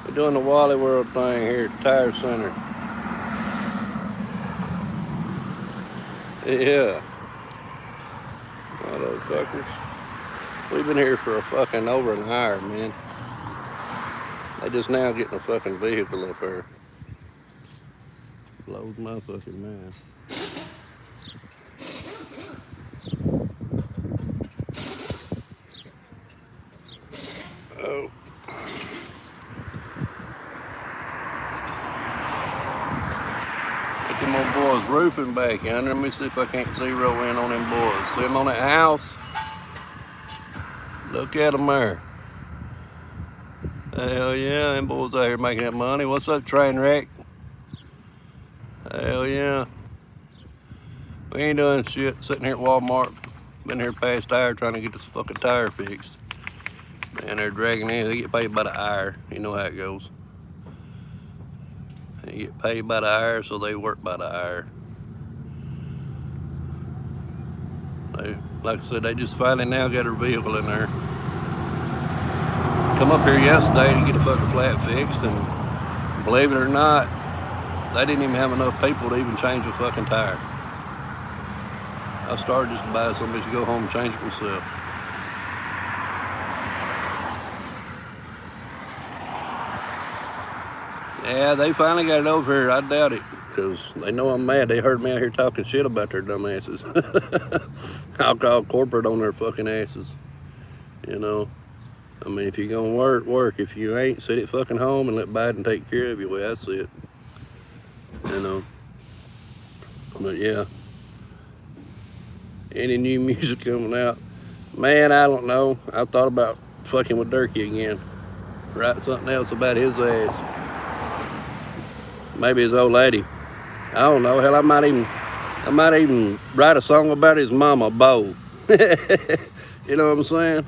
We're doing the Wally World thing here at Tire Center. Yeah, all those fuckers. We've been here for a fucking over an hour, man. They just now getting a fucking vehicle up there. Blows my fucking mind. Oh. Get them old boys roofing back yonder. Let me see if I can't zero in on them boys. See them on that house? Look at them there. Hell yeah, them boys out here making that money. What's up, train wreck? Hell yeah. We ain't doing shit. Sitting here at Walmart. Been here past hour trying to get this fucking tire fixed. Man, they're dragging in. They get paid by the hour. You know how it goes. They get paid by the hour, so they work by the hour. Like I said, they just finally now got their vehicle in there. Come up here yesterday to get a fucking flat fixed, and believe it or not, they didn't even have enough people to even change a fucking tire. I started just to buy some bitch to go home and change it myself. Yeah, they finally got it over here. I doubt it, because they know I'm mad. They heard me out here talking shit about their dumb asses. I'll call corporate on their fucking asses. You know, I mean, if you're gonna work, work. If you ain't, sit at fucking home and let Biden take care of you. Well, that's it. You know. But yeah, any new music coming out? Man, I don't know. I thought about fucking with Durkee again. Write something else about his ass. Maybe his old lady. I don't know. Hell, I might even write a song about his mama, Bo. You know what I'm saying?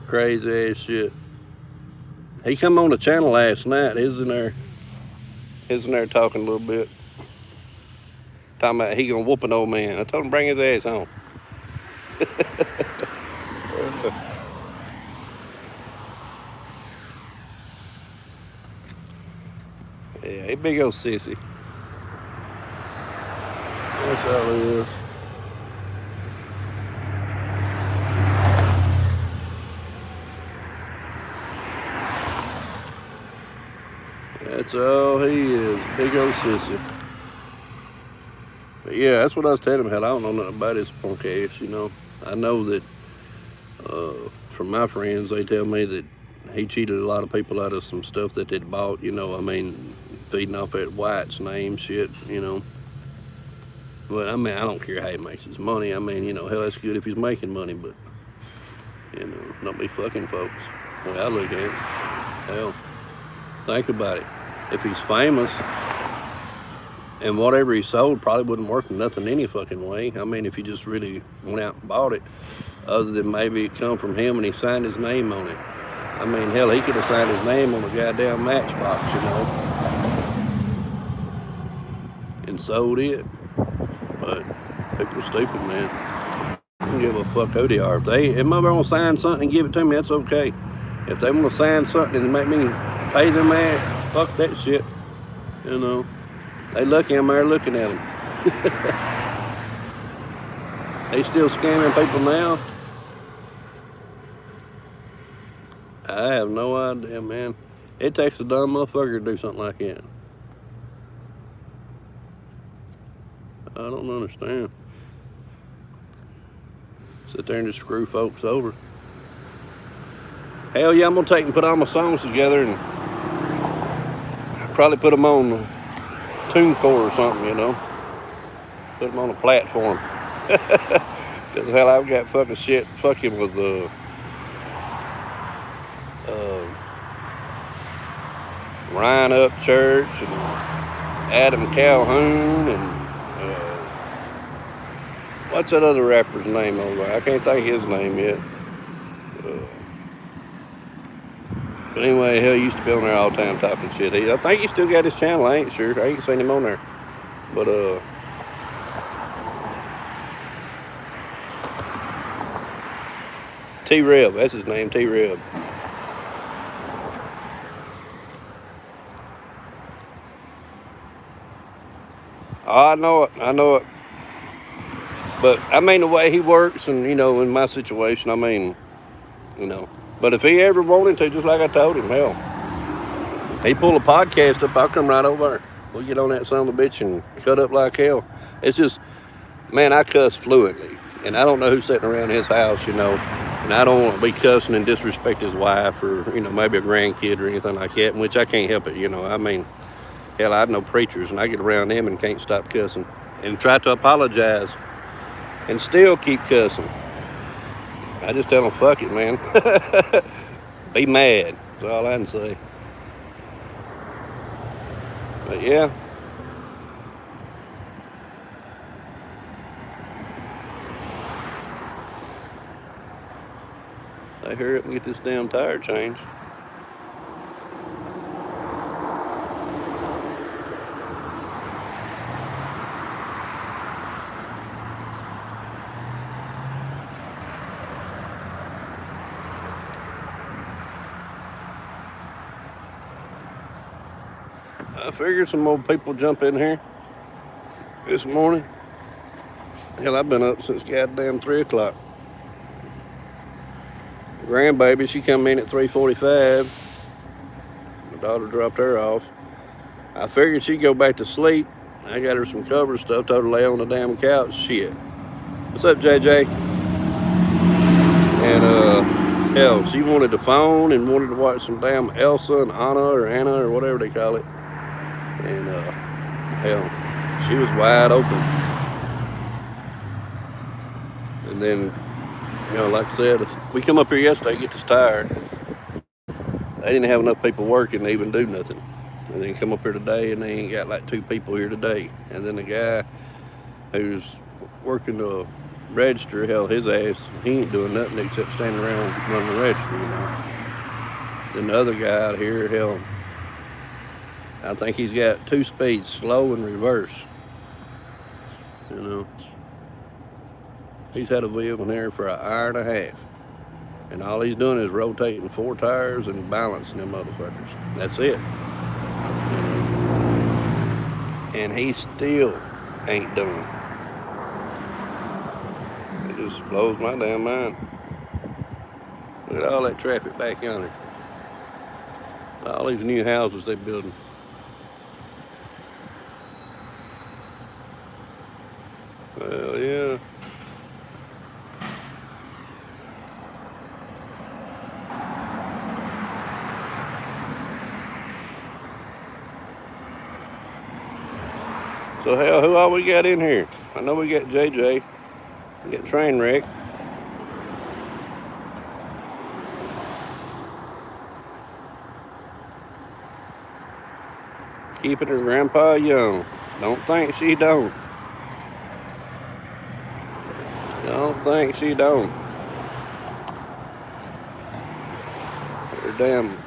Crazy ass shit. He come on the channel last night. He was in there talking a little bit. Talking about he gonna whoop an old man. I told him bring his ass home. Yeah, he big old sissy. That's all it is. That's all he is. Big old sissy. But yeah, that's what I was telling him. Hell, I don't know nothing about his punk ass, you know. I know that from my friends, they tell me that he cheated a lot of people out of some stuff that they'd bought, you know. I mean, feeding off that White's name shit, you know. But I mean, I don't care how he makes his money. I mean, you know, hell, that's good if he's making money, but, you know, don't be fucking folks. The way I look at it. Hell, think about it. If he's famous, and whatever he sold probably wouldn't work nothing any fucking way. I mean, if he just really went out and bought it, other than maybe it come from him and he signed his name on it. I mean, hell, he could have signed his name on a goddamn Matchbox, you know, and sold it. But people are stupid, man. I don't give a fuck who they are. If they want to sign something and give it to me, that's okay. If they want to sign something and make me pay them ass, fuck that shit, you know. They lucky I'm there looking at them. They still scamming people now? I have no idea, man. It takes a dumb motherfucker to do something like that. I don't understand. Sit there and just screw folks over. Hell yeah, I'm gonna take and put all my songs together and probably put them on TuneCore or something, you know. Put them on a platform. Because hell, I've got fucking shit fucking with Ryan Upchurch and Adam Calhoun and what's that other rapper's name over there? I can't think his name yet. But anyway, hell, he used to be on there all the time talking shit. I think he still got his channel. I ain't sure. I ain't seen him on there. But T-Rev, that's his name, T-Rev. Oh, I know it. But I mean, the way he works, and in my situation, I mean, But if he ever wanted to, just like I told him, hell, he pull a podcast up, I'll come right over there. We'll get on that son of a bitch and cut up like hell. It's just, man, I cuss fluently, and I don't know who's sitting around his house, and I don't want to be cussing and disrespect his wife or, maybe a grandkid or anything like that, which I can't help it, I mean, hell, I know preachers, and I get around them and can't stop cussing and try to apologize and still keep cussing. I just tell them, fuck it, man. Be mad. That's all I can say. But yeah. I hurry up and get this damn tire changed. I figured some more people jump in here this morning. Hell, I've been up since goddamn 3 o'clock. Grandbaby, she come in at 3:45. My daughter dropped her off. I figured she'd go back to sleep. I got her some cover stuff, told her to lay on the damn couch. Shit. What's up, JJ? And hell, she wanted the phone and wanted to watch some damn Elsa and Anna or whatever they call it. And hell, she was wide open. And then, like I said, we come up here yesterday, get this tire. They didn't have enough people working to even do nothing. And then come up here today, and they ain't got like 2 people here today. And then the guy who's working the register, hell, his ass, he ain't doing nothing except standing around running the register, Then the other guy out here, hell, I think he's got 2 speeds, slow and reverse. He's had a vehicle in there for an hour and a half. And all he's doing is rotating 4 tires and balancing them motherfuckers. That's it. And he still ain't done. It just blows my damn mind. Look at all that traffic back yonder. All these new houses they're building. Well, yeah. So hell, who all we got in here? I know we got JJ. We got Trainwreck. Keeping her grandpa young. Don't think she don't. Don't think she don't. Her damn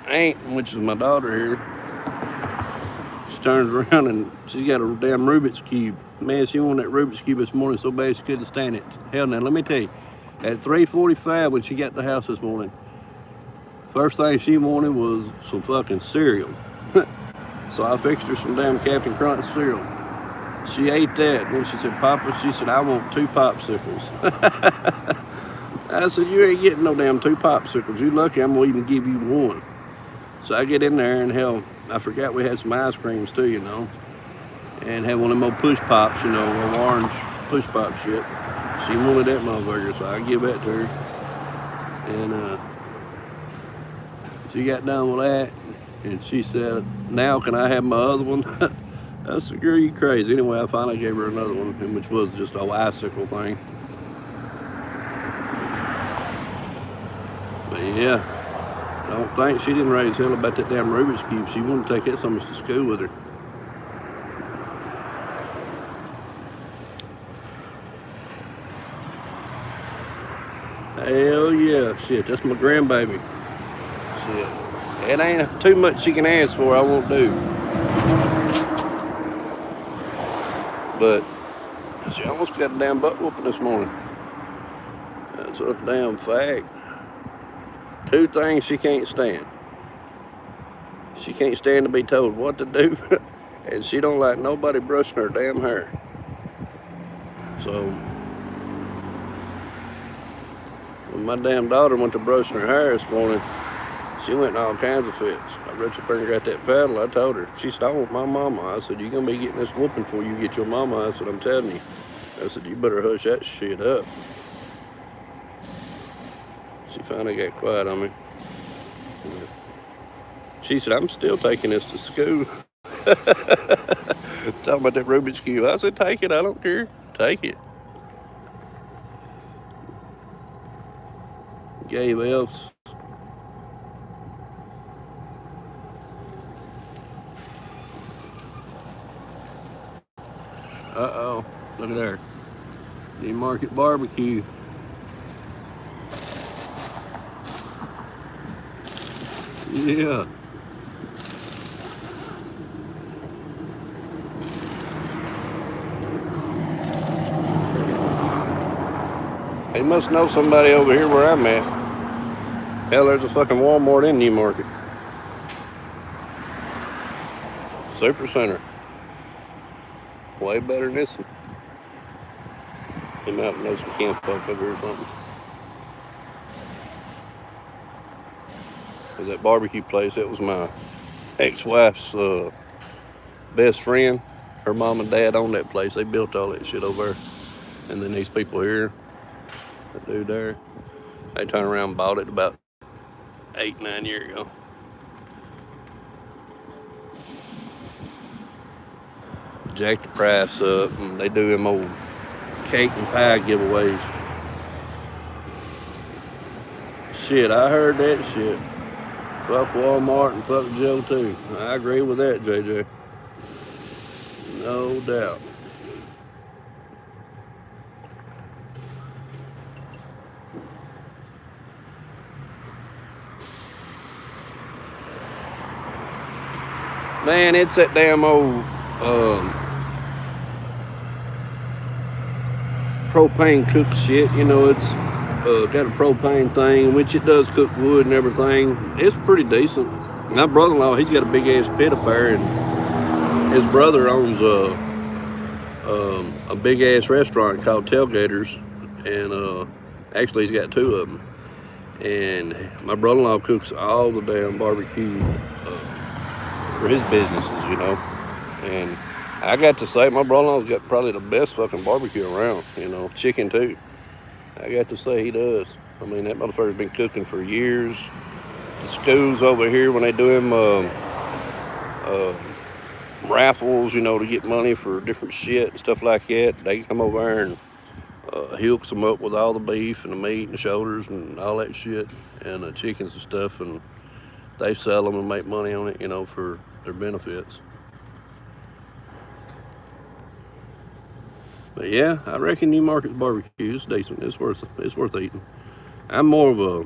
aunt, which is my daughter here, turns around and she's got a damn Rubik's Cube. Man, she wanted that Rubik's Cube this morning so bad she couldn't stand it. Hell, now, let me tell you, at 3:45 when she got to the house this morning, first thing she wanted was some fucking cereal. So I fixed her some damn Captain Crunch cereal. She ate that, and then she said, Papa, she said, I want 2 popsicles. I said, you ain't getting no damn 2 popsicles. You lucky I'm gonna even give you 1. So I get in there, and hell, I forgot we had some ice creams too, and had one of them old push pops, orange push pop shit. She wanted that motherfucker, so I give that to her. And she got done with that, and she said, now can I have my other one? I said, girl, you crazy. Anyway, I finally gave her another one, which was just a icicle thing. But yeah. Don't think she didn't raise hell about that damn Rubik's Cube. She wanted to take that something to school with her. Hell yeah. Shit, that's my grandbaby. Shit. It ain't too much she can ask for, I won't do. But she almost got a damn butt whooping this morning. That's a damn fact. Two things she can't stand. She can't stand to be told what to do, and she don't like nobody brushing her damn hair. So when my damn daughter went to brushing her hair this morning, she went in all kinds of fits. I reached up there and got that paddle. I told her. She said, "I want my mama." I said, "You're going to be getting this whooping before you get your mama." I said, "I'm telling you." I said, "You better hush that shit up." She finally got quiet on me. She said, "I'm still taking this to school." Talking about that Rubik's Cube. I said, "Take it. I don't care. Take it." Gave else. Uh-oh. Look at there. New Market Barbecue. Yeah. They must know somebody over here where I'm at. Hell, there's a fucking Walmart in New Market. Super Center. Way better than this one. They might know some camp folk over here or something. Cause that barbecue place, that was my ex-wife's best friend. Her mom and dad owned that place. They built all that shit over there. And then these people here, that dude there, they turned around and bought it about 8-9 years ago. Jacked the price up, and they do them old cake and pie giveaways. Shit, I heard that shit. Fuck Walmart and fuck Joe too. I agree with that, JJ. No doubt. Man, it's that damn old propane cook shit. You know, it's got a propane thing, which it does cook wood and everything. It's pretty decent. My brother-in-law, he's got a big ass pit up there, and his brother owns a big ass restaurant called Tailgaters, and actually he's got two of them. And my brother-in-law cooks all the damn barbecue for his businesses, you know. And I got to say, my brother-in-law's got probably the best fucking barbecue around, you know. Chicken too. I got to say he does. I mean, that motherfucker's been cooking for years. The schools over here, when they do them raffles, you know, to get money for different shit and stuff like that, they come over there and he hooks them up with all the beef and the meat and the shoulders and all that shit and the chickens and stuff, and they sell them and make money on it, you know, for their benefits. But yeah, I reckon New Market's barbecue is decent. It's worth eating. I'm more of a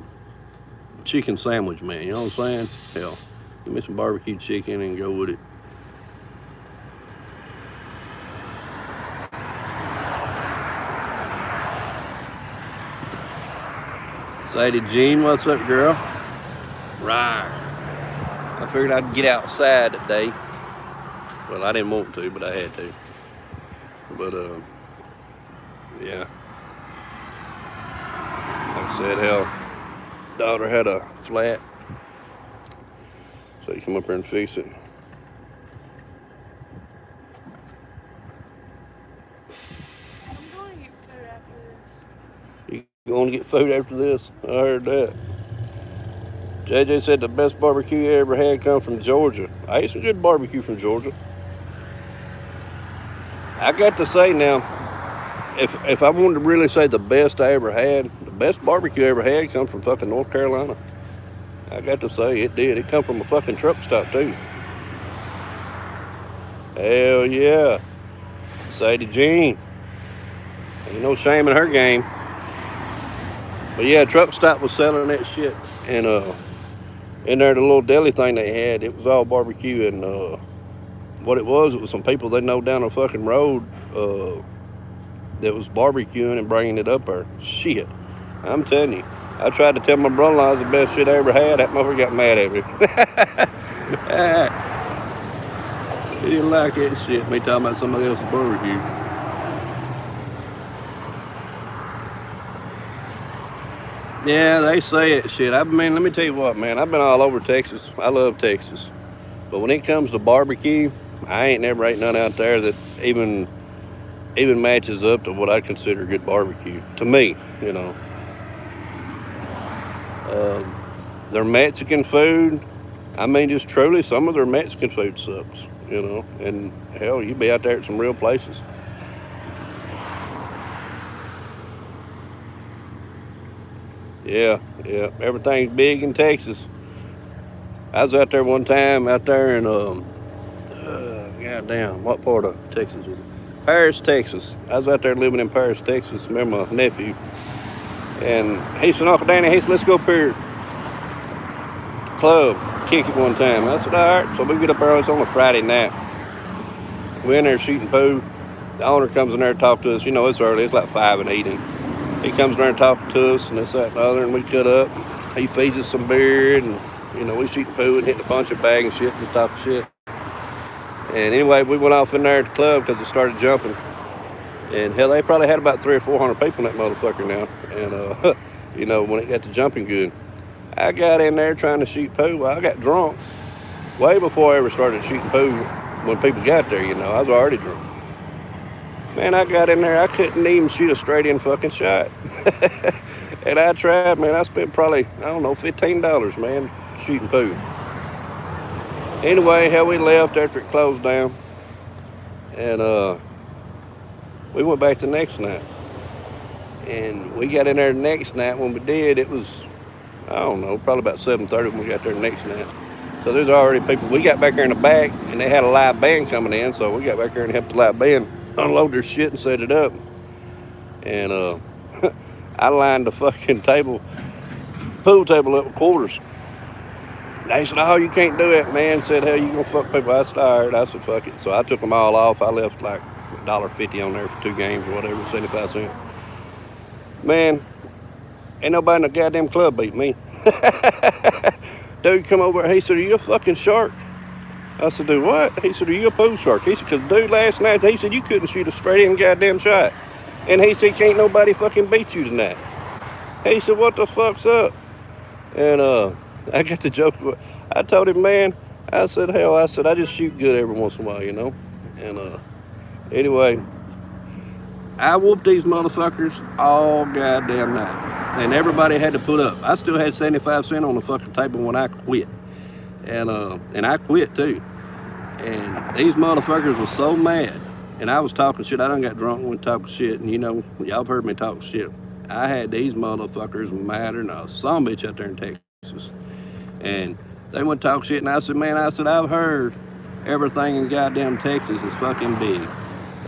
chicken sandwich man, you know what I'm saying? Hell, give me some barbecue chicken and go with it. Sadie Jean, what's up, girl? Right. I figured I'd get outside today. Well, I didn't want to, but I had to. But yeah. Like I said, hell, daughter had a flat, so you come up here and fix it. You going to get food after this? I heard that. JJ said the best barbecue he ever had come from Georgia. I ate some good barbecue from Georgia. I got to say now, if I wanted to really say the best I ever had, the best barbecue I ever had come from fucking North Carolina. I got to say it did. It come from a fucking truck stop too. Hell yeah. Sadie Jean. Ain't no shame in her game. But yeah, truck stop was selling that shit, and in there the little deli thing they had, it was all barbecue, and what it was some people they know down the fucking road that was barbecuing and bringing it up there. Shit, I'm telling you. I tried to tell my brother-in-law it was the best shit I ever had. That motherfucker got mad at me. He didn't like that shit. Me talking about somebody else's barbecue. Yeah, they say it. Shit, I mean, let me tell you what, man. I've been all over Texas. I love Texas. But when it comes to barbecue, I ain't never ate none out there that even matches up to what I consider good barbecue. To me, you know. Their Mexican food, I mean, just truly, some of their Mexican food sucks, you know. And hell, you be out there at some real places. Yeah, yeah. Everything's big in Texas. I was out there one time, out there in goddamn, what part of Texas was it? Paris, Texas. I was out there living in Paris, Texas. Remember my nephew, and he said, "Uncle Danny," he said, "let's go up here club, kick it one time." I said, "All right." So we get up there. It's on a Friday night. We in there shooting pool. The owner comes in there to talk to us. You know, it's early. It's like 5 and 8. And he comes in there and talking to us, and this, that, and the other. And we cut up. He feeds us some beer, and you know, we shooting pool and hitting a bunch of bag and shit, just talking shit. And anyway, we went off in there at the club because it started jumping. And hell, they probably had about 300 or 400 people in that motherfucker now. And you know, when it got to jumping good, I got in there trying to shoot pool. Well, I got drunk way before I ever started shooting pool. When people got there, you know, I was already drunk. Man, I got in there, I couldn't even shoot a straight in fucking shot. And I tried, man. I spent probably, I don't know, $15, man, shooting pool. Anyway, hell, we left after it closed down. And we went back the next night. And we got in there the next night. When we did, it was, I don't know, probably about 7:30 when we got there the next night. So there's already people. We got back there in the back, and they had a live band coming in. So we got back there and helped the live band unload their shit and set it up. And I lined the fucking pool table up with quarters. They said, "Oh, you can't do it, man." Said, "Hell, you gonna fuck people?" I said, "All right." I said, "Fuck it." So I took them all off. I left like $1.50 on there for 2 games or whatever, 75 cents. Man, ain't nobody in the goddamn club beat me. Dude come over, he said, "Are you a fucking shark?" I said, "Do what?" He said, "Are you a pool shark?" He said, "Cause dude, last night," he said, "you couldn't shoot a straight in goddamn shot." And he said, "Can't nobody fucking beat you tonight." He said, "What the fuck's up?" And I got the joke. I told him, man, I said, "Hell," I said, "I just shoot good every once in a while, you know." And anyway, I whooped these motherfuckers all goddamn night. And everybody had to put up. I still had 75 cents on the fucking table when I quit. And I quit too. And these motherfuckers were so mad. And I was talking shit. I done got drunk and went talking shit. And you know, y'all have heard me talk shit. I had these motherfuckers madder than a son bitch out there in Texas. And they went talk shit. And I said, "Man," I said, "I've heard everything in goddamn Texas is fucking big."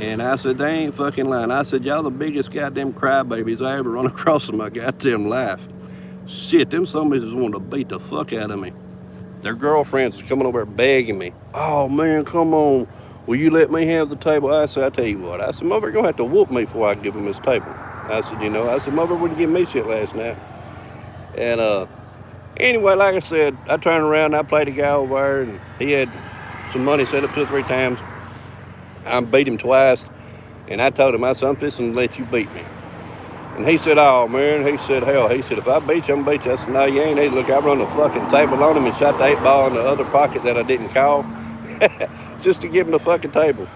And I said, "They ain't fucking lying." I said, "Y'all the biggest goddamn crybabies I ever run across in my goddamn life." Shit, them some bitches wanted to beat the fuck out of me. Their girlfriends was coming over begging me, "Oh man, come on. Will you let me have the table?" I said, "I tell you what." I said, "Mother, gonna have to whoop me before I give him his table." I said, "You know," I said, "Mother wouldn't give me shit last night." And anyway, like I said, I turned around, I played a guy over there, and he had some money set up 2 or 3 times. I beat him twice, and I told him, I said, "I'm fixing to let you beat me." And he said, "Oh man," he said, "Hell," he said, "if I beat you, I'm gonna beat you." I said, "No, you ain't." Hey, look, I run the fucking table on him and shot the 8-ball in the other pocket that I didn't call, just to give him the fucking table.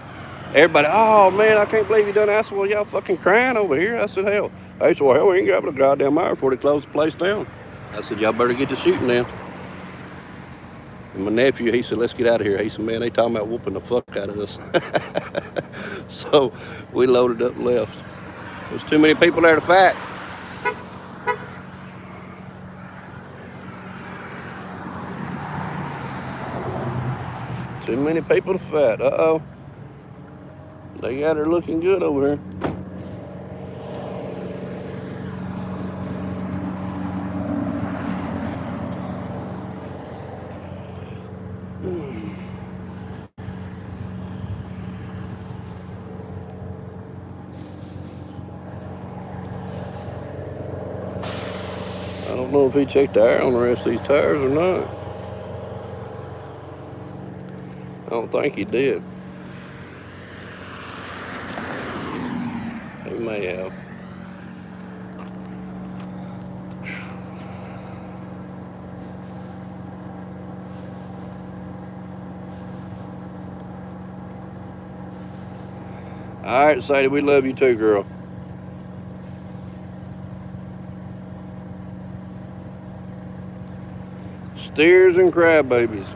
Everybody, "Oh man, I can't believe you done that." I said, "Well, y'all fucking crying over here." I said, "Hell." They said, "Well, hell, we ain't got but a goddamn hour before they close the place down." I said, "Y'all better get to shooting then." And my nephew, he said, "Let's get out of here." He said, "Man, they talking about whooping the fuck out of us." So we loaded up and left. There's too many people there to fight. Too many people to fight. Uh-oh. They got her looking good over here. I don't know if he checked the air on the rest of these tires or not. I don't think he did. He may have. All right, Sadie, we love you too, girl. Steers and crybabies.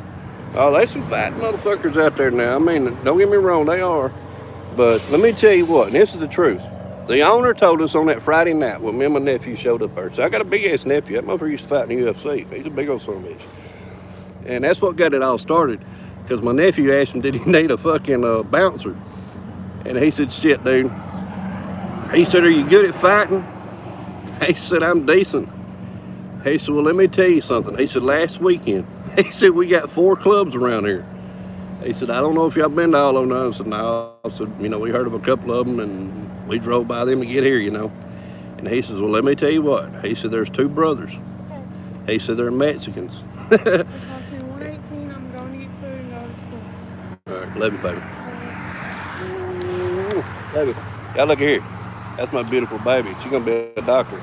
Oh, there's some fat motherfuckers out there now. I mean, don't get me wrong, they are. But let me tell you what, and this is the truth. The owner told us on that Friday night when me and my nephew showed up there. So I got a big ass nephew. That motherfucker used to fight in the UFC. He's a big old son of a bitch. And that's what got it all started. Because my nephew asked him, did he need a fucking bouncer? And he said, shit, dude. He said, are you good at fighting? He said, I'm decent. He said, well, let me tell you something. He said, last weekend, he said, we got 4 clubs around here. He said, I don't know if y'all been to all of them. I said, no. I said, you know, we heard of a couple of them, and we drove by them to get here, you know. And he says, well, let me tell you what. He said, there's 2 brothers. He said, they're Mexicans. It cost me $118. I'm going to get food and go to school. All right, love you, baby. Love you. Y'all look here. That's my beautiful baby. She's going to be a doctor.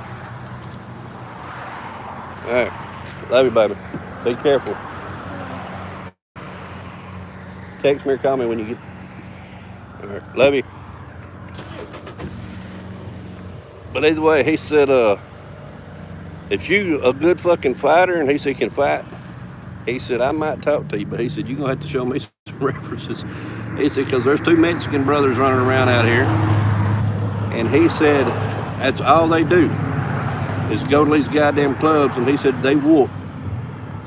All right. Love you, baby. Be careful. Text me or call me when you get. All right. Love you. But either way, he said, if you a good fucking fighter, and he said can fight, he said, I might talk to you, but he said, you're going to have to show me some references. He said, because there's 2 Mexican brothers running around out here. And he said, that's all they do is go to these goddamn clubs. And he said, they whoop.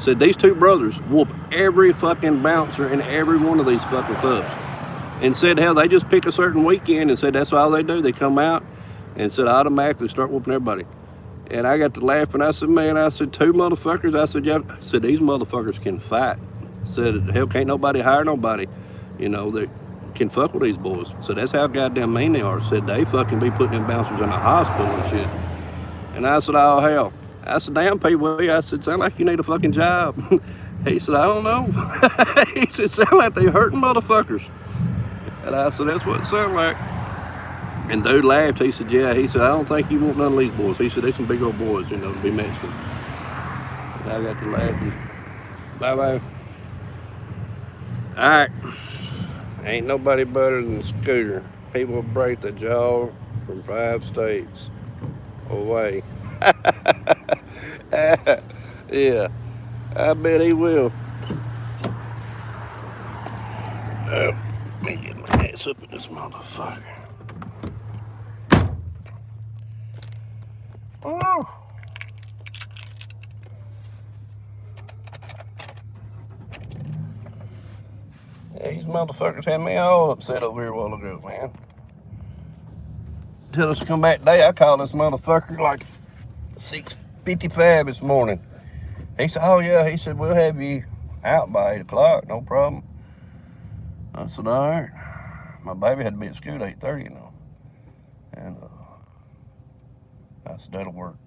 Said, these 2 brothers whoop every fucking bouncer in every one of these fucking clubs. And said, hell, they just pick a certain weekend and said, that's all they do. They come out and said, automatically start whooping everybody. And I got to laughing. I said, man, I said, 2 motherfuckers. I said, yeah. I said, these motherfuckers can fight. Said, hell, can't nobody hire nobody, you know, that can fuck with these boys. So that's how goddamn mean they are. Said, they fucking be putting them bouncers in the hospital and shit. And I said, oh, hell. I said, damn, Pee-wee. I said, sound like you need a fucking job. He said, I don't know. He said, sound like they hurting motherfuckers. And I said, that's what it sound like. And dude laughed. He said, yeah. He said, I don't think you want none of these boys. He said, they some big old boys, you know, to be Mexican. And I got to laughing. Bye-bye. All right. Ain't nobody better than Scooter. He will break the jaw from 5 states away. Yeah, I bet he will. Let me get my ass up in this motherfucker. Oh. Yeah, these motherfuckers had me all upset over here a while ago, man. Tell us to come back today. I called this motherfucker like 6:55 this morning. He said, oh yeah, he said, we'll have you out by 8 o'clock, no problem. I said, all right. My baby had to be at school at 8:30, you know. And I said, that'll work.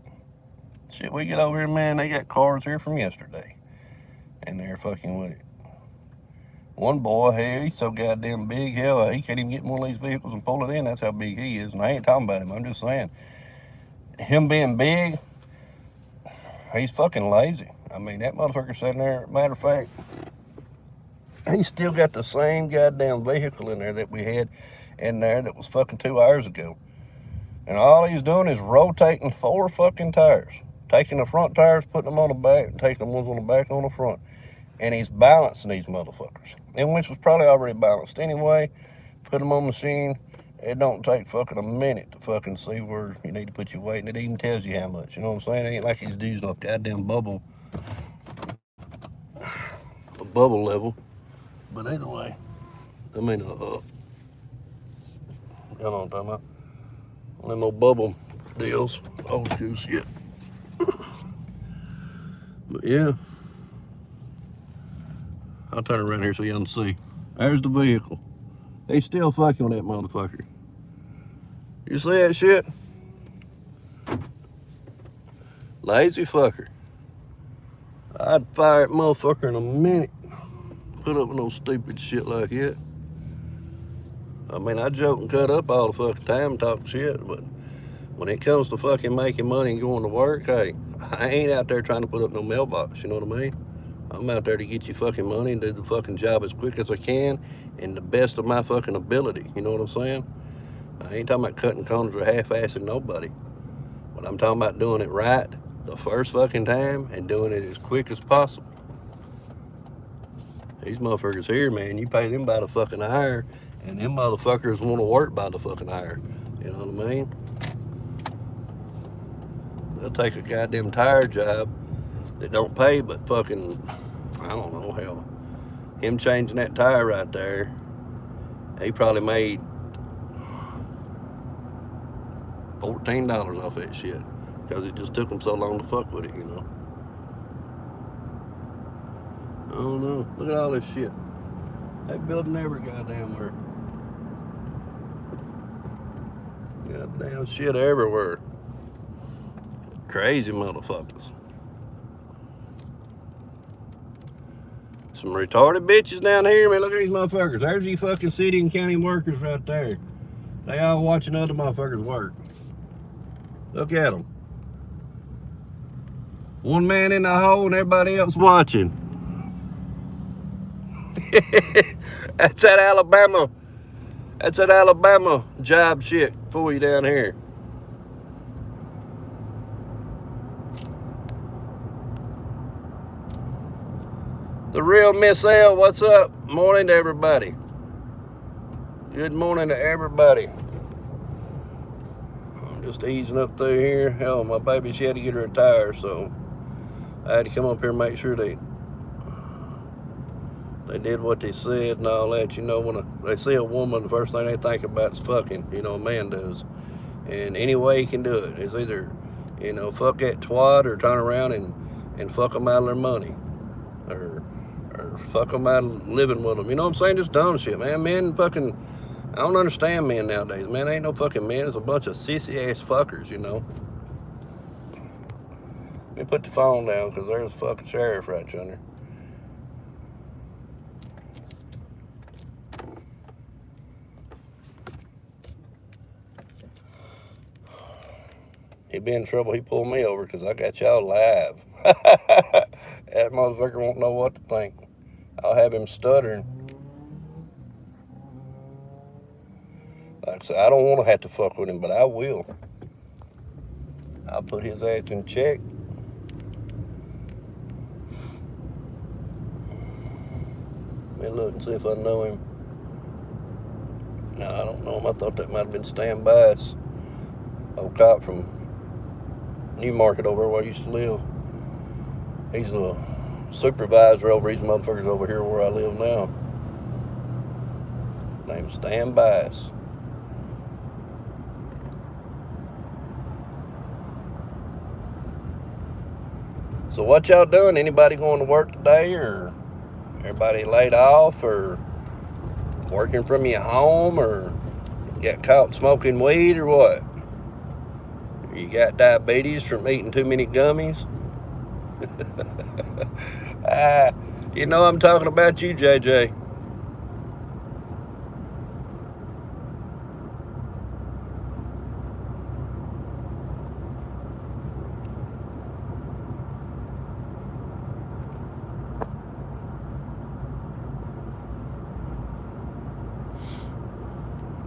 Shit, we get over here, man, they got cars here from yesterday. And they're fucking with it. One boy, hell, he's so goddamn big, hell, he can't even get in one of these vehicles and pull it in. That's how big he is. And I ain't talking about him, I'm just saying. Him being big, he's fucking lazy. I mean, that motherfucker sitting there, matter of fact, he still got the same goddamn vehicle in there that we had in there that was fucking 2 hours ago. And all he's doing is rotating 4 fucking tires. Taking the front tires, putting them on the back, and taking the ones on the back on the front. And he's balancing these motherfuckers. And which was probably already balanced anyway. Put them on the machine. It don't take fucking a minute to fucking see where you need to put your weight. And it even tells you how much. You know what I'm saying? It ain't like he's using a goddamn bubble level. But either way, I mean, you know what I'm talking about? One of them old bubble deals. Old school shit. But yeah. I'll turn around here so y'all can see. There's the vehicle. They still fucking with that motherfucker. You see that shit? Lazy fucker. I'd fire that motherfucker in a minute. Put up with no stupid shit like that. I mean, I joke and cut up all the fucking time and talk shit, but when it comes to fucking making money and going to work, hey, I ain't out there trying to put up no mailbox, you know what I mean? I'm out there to get you fucking money and do the fucking job as quick as I can and the best of my fucking ability, you know what I'm saying? I ain't talking about cutting corners or half-assing nobody, but I'm talking about doing it right the first fucking time and doing it as quick as possible. These motherfuckers here, man, you pay them by the fucking hour, and them motherfuckers want to work by the fucking hour. You know what I mean? They'll take a goddamn tire job that don't pay but fucking, I don't know, hell, him changing that tire right there, he probably made $14 off that shit because it just took him so long to fuck with it, you know. I don't know. Look at all this shit. They building every goddamn where. Goddamn shit everywhere. Crazy motherfuckers. Some retarded bitches down here, man. Look at these motherfuckers. There's these fucking city and county workers right there. They all watching other motherfuckers work. Look at them. One man in the hole and everybody else watching. That's that Alabama. That's that Alabama job shit for you down here. The real Miss L, what's up? Morning to everybody. Good morning to everybody. I'm just easing up through here. Hell, my baby, she had to get her a tire, so I had to come up here and make sure they did what they said and all that. You know, when they see a woman, the first thing they think about is fucking, you know, a man does. And any way he can do it is either, you know, fuck that twat or turn around and fuck them out of their money. Or fuck them out of living with them. You know what I'm saying? Just dumb shit, man. Men fucking, I don't understand men nowadays, man. Ain't no fucking men. It's a bunch of sissy-ass fuckers, you know. Let me put the phone down because there's a fucking sheriff right yonder. He be in trouble, he pulled me over because I got y'all live. That motherfucker won't know what to think. I'll have him stuttering. Like I said, I don't want to have to fuck with him, but I will. I'll put his ass in check. Let me look and see if I know him. No, I don't know him. I thought that might have been Stan Bass. Old cop from Newmarket over where I used to live. He's a supervisor over these motherfuckers over here where I live now. Name's Stan Bass. So what y'all doing? Anybody going to work today, or everybody laid off, or working from your home, or got caught smoking weed, or what? You got diabetes from eating too many gummies? You know I'm talking about you, JJ.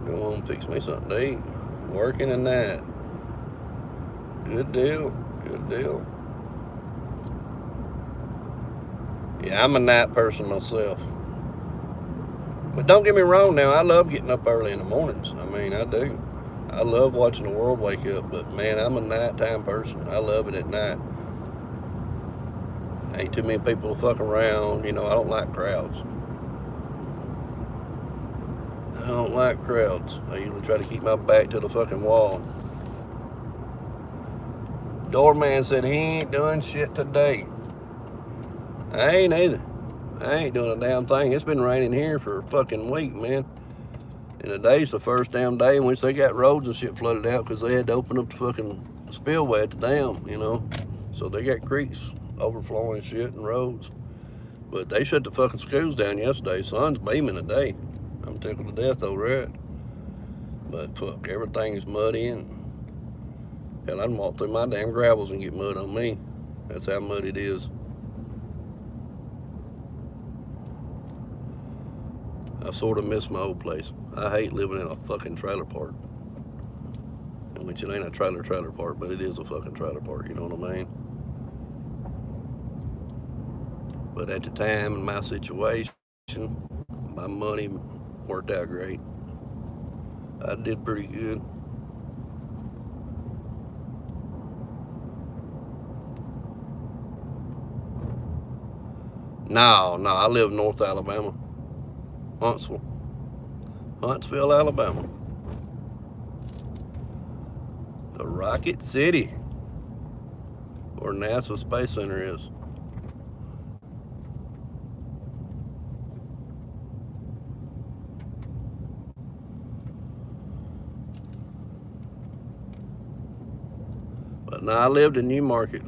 Go on, fix me something to eat. Working a night. Good deal. Good deal. Yeah, I'm a night person myself. But don't get me wrong now, I love getting up early in the mornings. I mean, I do. I love watching the world wake up, but man, I'm a nighttime person. I love it at night. Ain't too many people to fuck around. You know, I don't like crowds. I don't like crowds. I usually try to keep my back to the fucking wall. Doorman said he ain't doing shit today. I ain't either. I ain't doing a damn thing. It's been raining here for a fucking week, man. And today's the first damn day in which they got roads and shit flooded out because they had to open up the fucking spillway at the dam, you know. So they got creeks overflowing and shit and roads. But they shut the fucking schools down yesterday. Sun's beaming today. I'm tickled to death over it. But fuck, everything's muddy and hell, I can walk through my damn gravels and get mud on me. That's how muddy it is. I sort of miss my old place. I hate living in a fucking trailer park. Which it ain't a trailer park, but it is a fucking trailer park, you know what I mean? But at the time, in my situation, my money worked out great. I did pretty good. No, I live in North Alabama. Huntsville, Alabama. The Rocket City, where NASA Space Center is. But now I lived in Newmarket.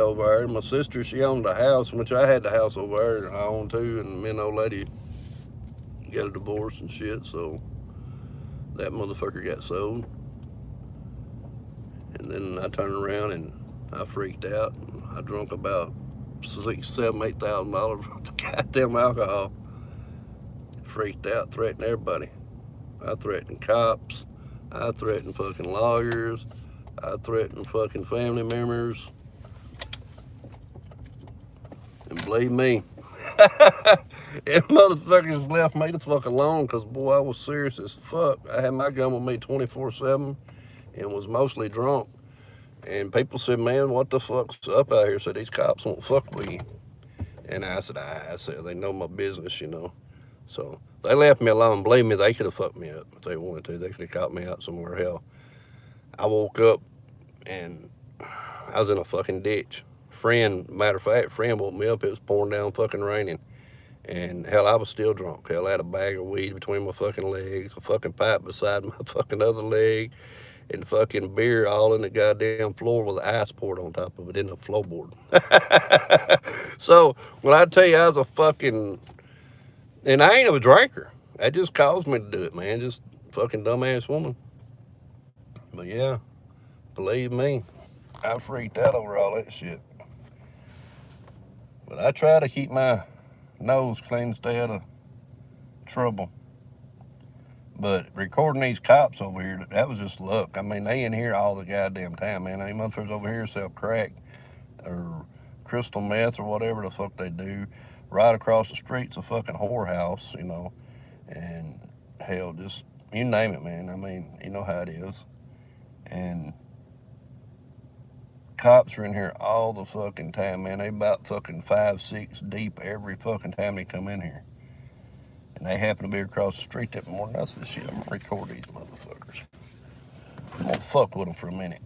Over there. My sister, she owned a house, which I had the house over there. I owned too, and me and the old lady got a divorce and shit, so that motherfucker got sold. And then I turned around and I freaked out. I drunk about $6,000, $7,000, $8,000 worth of goddamn alcohol. Freaked out, threatened everybody. I threatened cops. I threatened fucking lawyers. I threatened fucking family members. And believe me, them motherfuckers left me the fuck alone because, boy, I was serious as fuck. I had my gun with me 24/7 and was mostly drunk. And people said, man, what the fuck's up out here? So these cops won't fuck with you. And I said, they know my business, you know. So they left me alone. Believe me, they could have fucked me up if they wanted to. They could have caught me out somewhere. Hell, I woke up and I was in a fucking ditch. Matter of fact, friend woke me up. It was pouring down, fucking raining. And hell, I was still drunk. Hell, I had a bag of weed between my fucking legs, a fucking pipe beside my fucking other leg, and fucking beer all in the goddamn floor with ice poured on top of it in the floorboard. So when I tell you I was a fucking, and I ain't a drinker. That just caused me to do it, man. Just fucking dumbass woman. But yeah, believe me, I freaked out over all that shit. But I try to keep my nose clean, stay out of trouble. But recording these cops over here, that was just luck. I mean, they in here all the goddamn time, man. They motherfuckers over here sell crack or crystal meth or whatever the fuck they do. Right across the street's a fucking whorehouse, you know. And hell, just, you name it, man. I mean, you know how it is. And cops are in here all the fucking time, man. They about fucking 5, 6 deep every fucking time they come in here. And they happen to be across the street that morning. I said, shit, I'm gonna record these motherfuckers. I'm gonna fuck with them for a minute.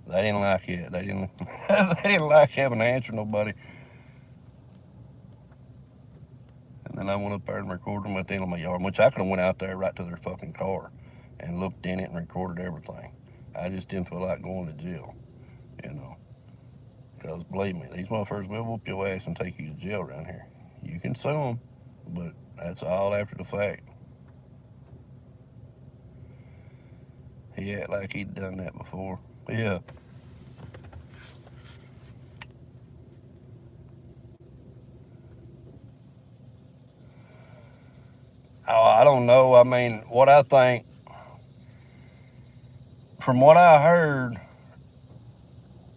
They didn't like it. They didn't like having to answer nobody. And then I went up there and recorded them at the end of my yard, which I could have went out there right to their fucking car and looked in it and recorded everything. I just didn't feel like going to jail, you know. Because believe me, these motherfuckers will whoop your ass and take you to jail around here. You can sue them, but that's all after the fact. He act like he'd done that before. Yeah. Oh, I don't know. I mean, what I think, from what I heard,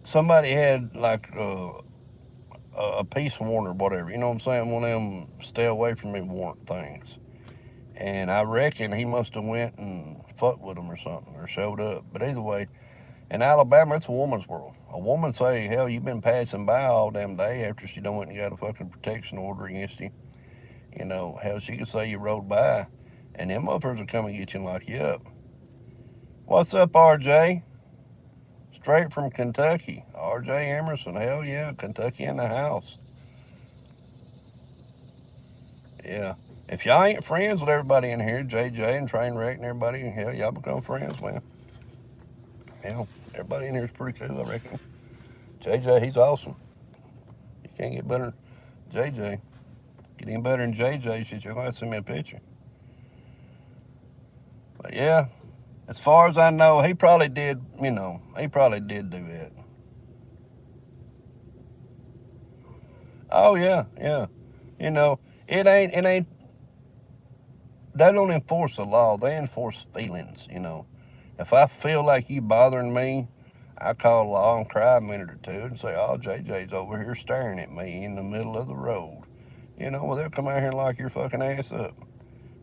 somebody had like a peace warrant or whatever. You know what I'm saying? One of them stay away from me warrant things. And I reckon he must have went and fucked with them or something, or showed up. But either way, in Alabama, it's a woman's world. A woman say, hell, you've been passing by all damn day after she done went and got a fucking protection order against you. You know, hell, she could say you rode by, and them motherfuckers will come and get you and lock you up. What's up, RJ? Straight from Kentucky. RJ Emerson, hell yeah, Kentucky in the house. Yeah. If y'all ain't friends with everybody in here, JJ and Trainwreck and everybody, hell, y'all become friends, man. Hell, Everybody in here is pretty cool, I reckon. JJ, he's awesome. You can't get better than JJ. Get any better than JJ, shit, you're going to have to send me a picture. But yeah, as far as I know, he probably did, he probably did do it. Oh, yeah, yeah. You know, it ain't, they don't enforce the law, they enforce feelings. If I feel like you bothering me, I call the law and cry a minute or two and say, oh, JJ's over here staring at me in the middle of the road. Well, they'll come out here and lock your fucking ass up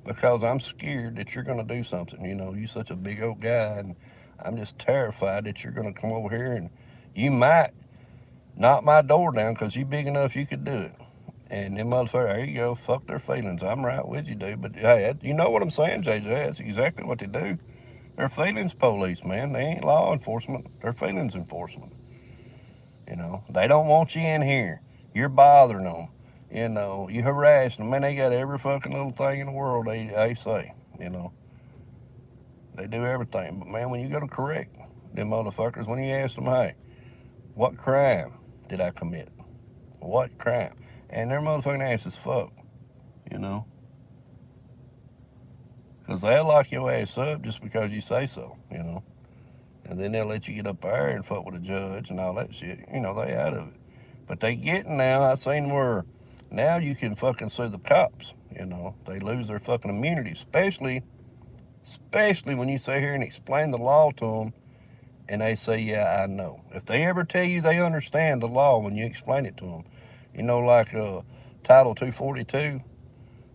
because I'm scared that you're going to do something. You're such a big old guy, and I'm just terrified that you're going to come over here and you might knock my door down because you big enough you could do it. And them motherfuckers, there you go, fuck their feelings. I'm right with you, dude. But hey, you know what I'm saying, JJ? That's exactly what they do. They're feelings police, man. They ain't law enforcement. They're feelings enforcement. They don't want you in here. You're bothering them. You harass them. Man, they got every fucking little thing in the world they say. They do everything. But man, when you go to correct them motherfuckers, when you ask them, hey, what crime did I commit? What crime? And their motherfucking ass is fucked, because they'll lock your ass up just because you say so, and then they'll let you get up there and fuck with a judge and all that shit. They out of it. But they getting now, I seen where now you can fucking sue the cops. They lose their fucking immunity, especially when you sit here and explain the law to them and they say, yeah, I know. If they ever tell you they understand the law when you explain it to them, like Title 242,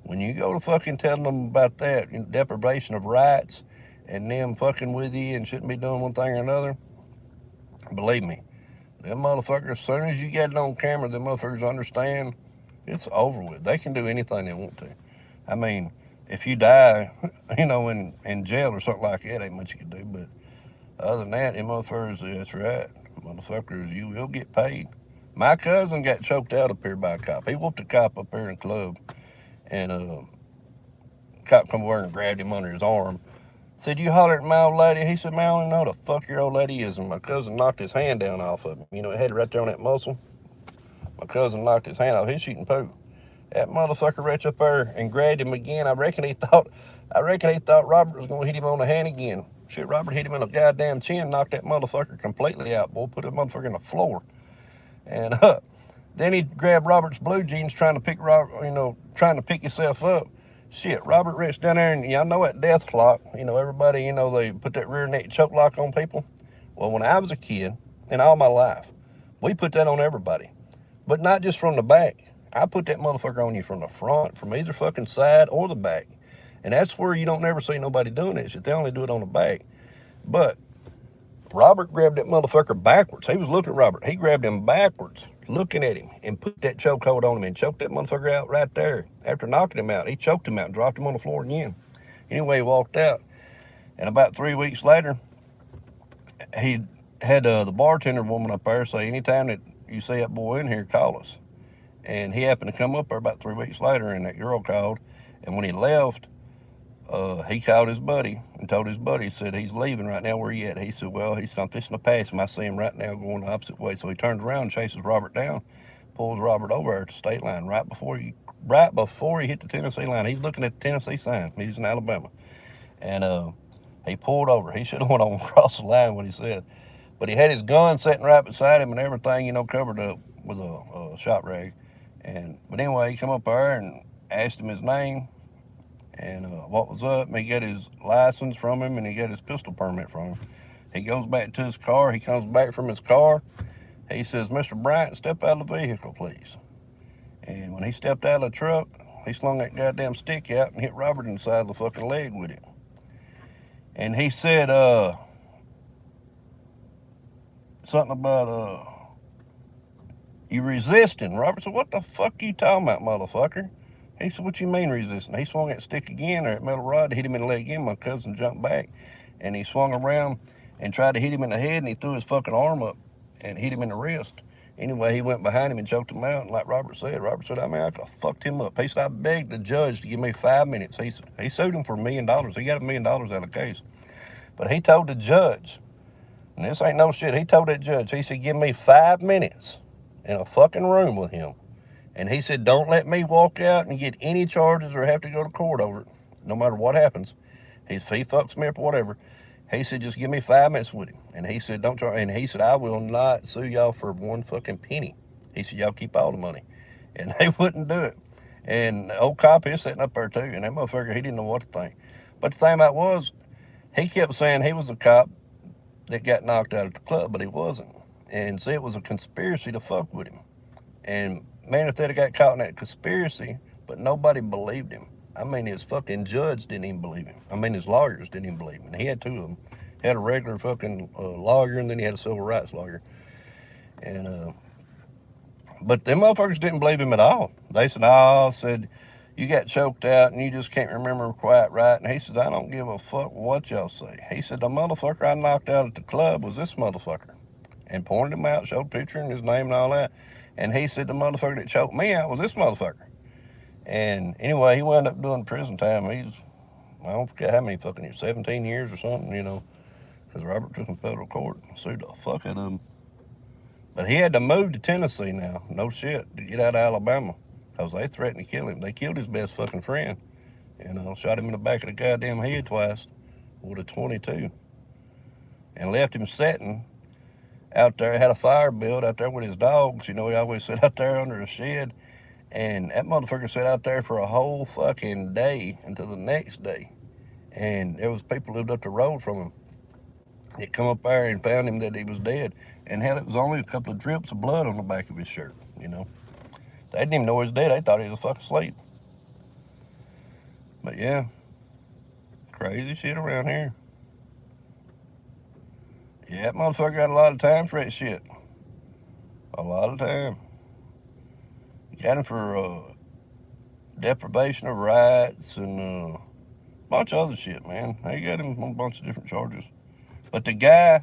when you go to fucking telling them about that, deprivation of rights and them fucking with you and shouldn't be doing one thing or another, believe me, them motherfuckers, as soon as you get it on camera, them motherfuckers understand it's over with. They can do anything they want to. I mean, if you die, in jail or something like that, ain't much you can do. But other than that, them motherfuckers, that's right. Motherfuckers, you will get paid. My cousin got choked out up here by a cop. He whooped a cop up here in the club, and cop come over and grabbed him under his arm. Said, you hollered at my old lady? He said, man, I don't know who the fuck your old lady is. And my cousin knocked his hand down off of him. It had it right there on that muscle. My cousin knocked his hand off. He's shooting poo. That motherfucker reached up there and grabbed him again. I reckon he thought Robert was gonna hit him on the hand again. Shit, Robert hit him in the goddamn chin, knocked that motherfucker completely out, boy. Put that motherfucker in the floor. And then he grabbed Robert's blue jeans, trying to pick himself up. Shit, Robert reached down there, and y'all know that death lock. Everybody, they put that rear neck choke lock on people. Well, when I was a kid, and all my life, we put that on everybody. But not just from the back. I put that motherfucker on you from the front, from either fucking side or the back. And that's where you don't never see nobody doing that shit. They only do it on the back. But Robert grabbed that motherfucker backwards. He was looking at Robert. He grabbed him backwards, looking at him, and put that chokehold on him and choked that motherfucker out right there. After knocking him out, he choked him out and dropped him on the floor again. Anyway, he walked out. And about 3 weeks later, he had the bartender woman up there say, anytime that you see that boy in here, call us. And he happened to come up there about 3 weeks later, and that girl called. And when he left, he called his buddy and told his buddy, he said, he's leaving right now, where he at? He said, well, I'm fixing to pass him. I see him right now going the opposite way. So he turns around and chases Robert down, pulls Robert over at the state line right before he hit the Tennessee line. He's looking at the Tennessee sign. He's in Alabama. And he pulled over. He should have went on across the line, what he said. But he had his gun sitting right beside him and everything, covered up with a shot rag. But anyway, he come up there and asked him his name and what was up. And he got his license from him and he got his pistol permit from him. He goes back to his car. He comes back from his car. He says, Mr. Bryant, step out of the vehicle, please. And when he stepped out of the truck, he slung that goddamn stick out and hit Robert in the side of the fucking leg with it. And he said something about you resisting. Robert said, what the fuck you talking about, motherfucker? He said, what you mean resisting? He swung that stick again, or that metal rod, hit him in the leg again. My cousin jumped back, and he swung around and tried to hit him in the head, and he threw his fucking arm up and hit him in the wrist. Anyway, he went behind him and choked him out, and like Robert said, I mean, I could have fucked him up. He said, I begged the judge to give me 5 minutes. He sued him for $1 million. He got $1 million out of the case. But he told the judge And this ain't no shit. He told that judge, he said, give me 5 minutes in a fucking room with him. And he said, don't let me walk out and get any charges or have to go to court over it, no matter what happens. If he fucks me up or whatever, he said, just give me 5 minutes with him. And he said, don't try. And he said, I will not sue y'all for one fucking penny. He said, y'all keep all the money. And they wouldn't do it. And the old cop is sitting up there too. And that motherfucker, he didn't know what to think. But the thing about it was, he kept saying he was the cop that got knocked out at the club, but he wasn't. And see, it was a conspiracy to fuck with him. And man, if they'd have got caught in that conspiracy, but nobody believed him. I mean, his fucking judge didn't even believe him. I mean, his lawyers didn't even believe him. And he had 2 of them. He had a regular fucking lawyer, and then he had a civil rights lawyer. And but them motherfuckers didn't believe him at all. They said, "Oh," said, "you got choked out and you just can't remember quite right." And he said, "I don't give a fuck what y'all say." He said, "The motherfucker I knocked out at the club was this motherfucker," and pointed him out, showed a picture and his name and all that. And he said, "The motherfucker that choked me out was this motherfucker." And anyway, he wound up doing prison time. I don't forget how many fucking years, 17 years or something, because Robert took him to federal court and sued the fuck out of him. But he had to move to Tennessee now, no shit, to get out of Alabama, because they threatened to kill him. They killed his best fucking friend, shot him in the back of the goddamn head twice with a 22, and left him sitting out there. Had a fire built out there with his dogs. He always sat out there under a shed. And that motherfucker sat out there for a whole fucking day until the next day. And there was people lived up the road from him that come up there and found him that he was dead. And hell, it was only a couple of drips of blood on the back of his shirt, They didn't even know he was dead. They thought he was fucking asleep. But yeah, crazy shit around here. Yeah, that motherfucker got a lot of time for that shit. A lot of time. Got him for deprivation of rights and a bunch of other shit, man. They got him on a bunch of different charges. But the guy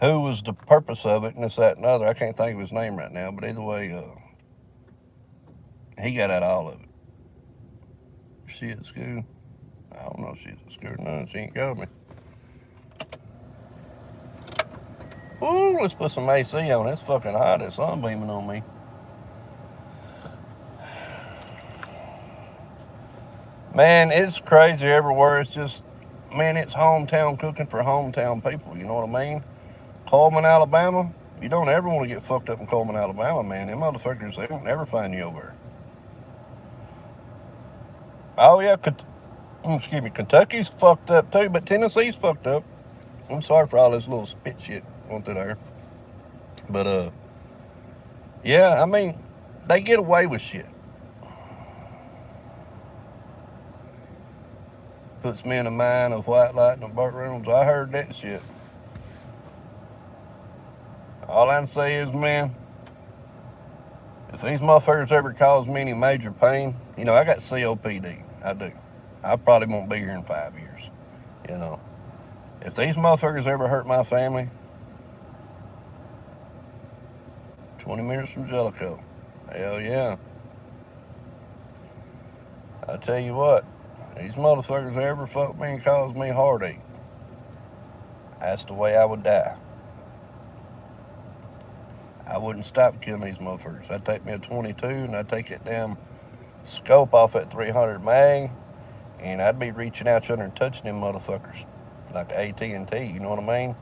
who was the purpose of it, and this, that, and other, I can't think of his name right now, but either way, he got out of all of it. She at school? I don't know if she's at school or not. She ain't called me. Ooh, let's put some AC on. It's fucking hot. It's sunbeaming on me. Man, it's crazy everywhere. It's just, man, it's hometown cooking for hometown people. You know what I mean? Coleman, Alabama. You don't ever want to get fucked up in Coleman, Alabama, man. Them motherfuckers, they won't never find you over there. Oh, yeah, excuse me, Kentucky's fucked up too, but Tennessee's fucked up. I'm sorry for all this little spit shit going through there. But, yeah, I mean, they get away with shit. Puts me in the mind of White Light and Burt Reynolds. I heard that shit. All I can say is, man, if these motherfuckers ever cause me any major pain, I got COPD. I do. I probably won't be here in 5 years. If these motherfuckers ever hurt my family, 20 minutes from Jellicoe. Hell yeah. I tell you what, these motherfuckers ever fuck me and cause me heartache, that's the way I would die. I wouldn't stop killing these motherfuckers. I'd take me a 22 and I'd take that damn scope off that 300 mag, and I'd be reaching out yonder and touching them motherfuckers like AT&T. You know what I mean?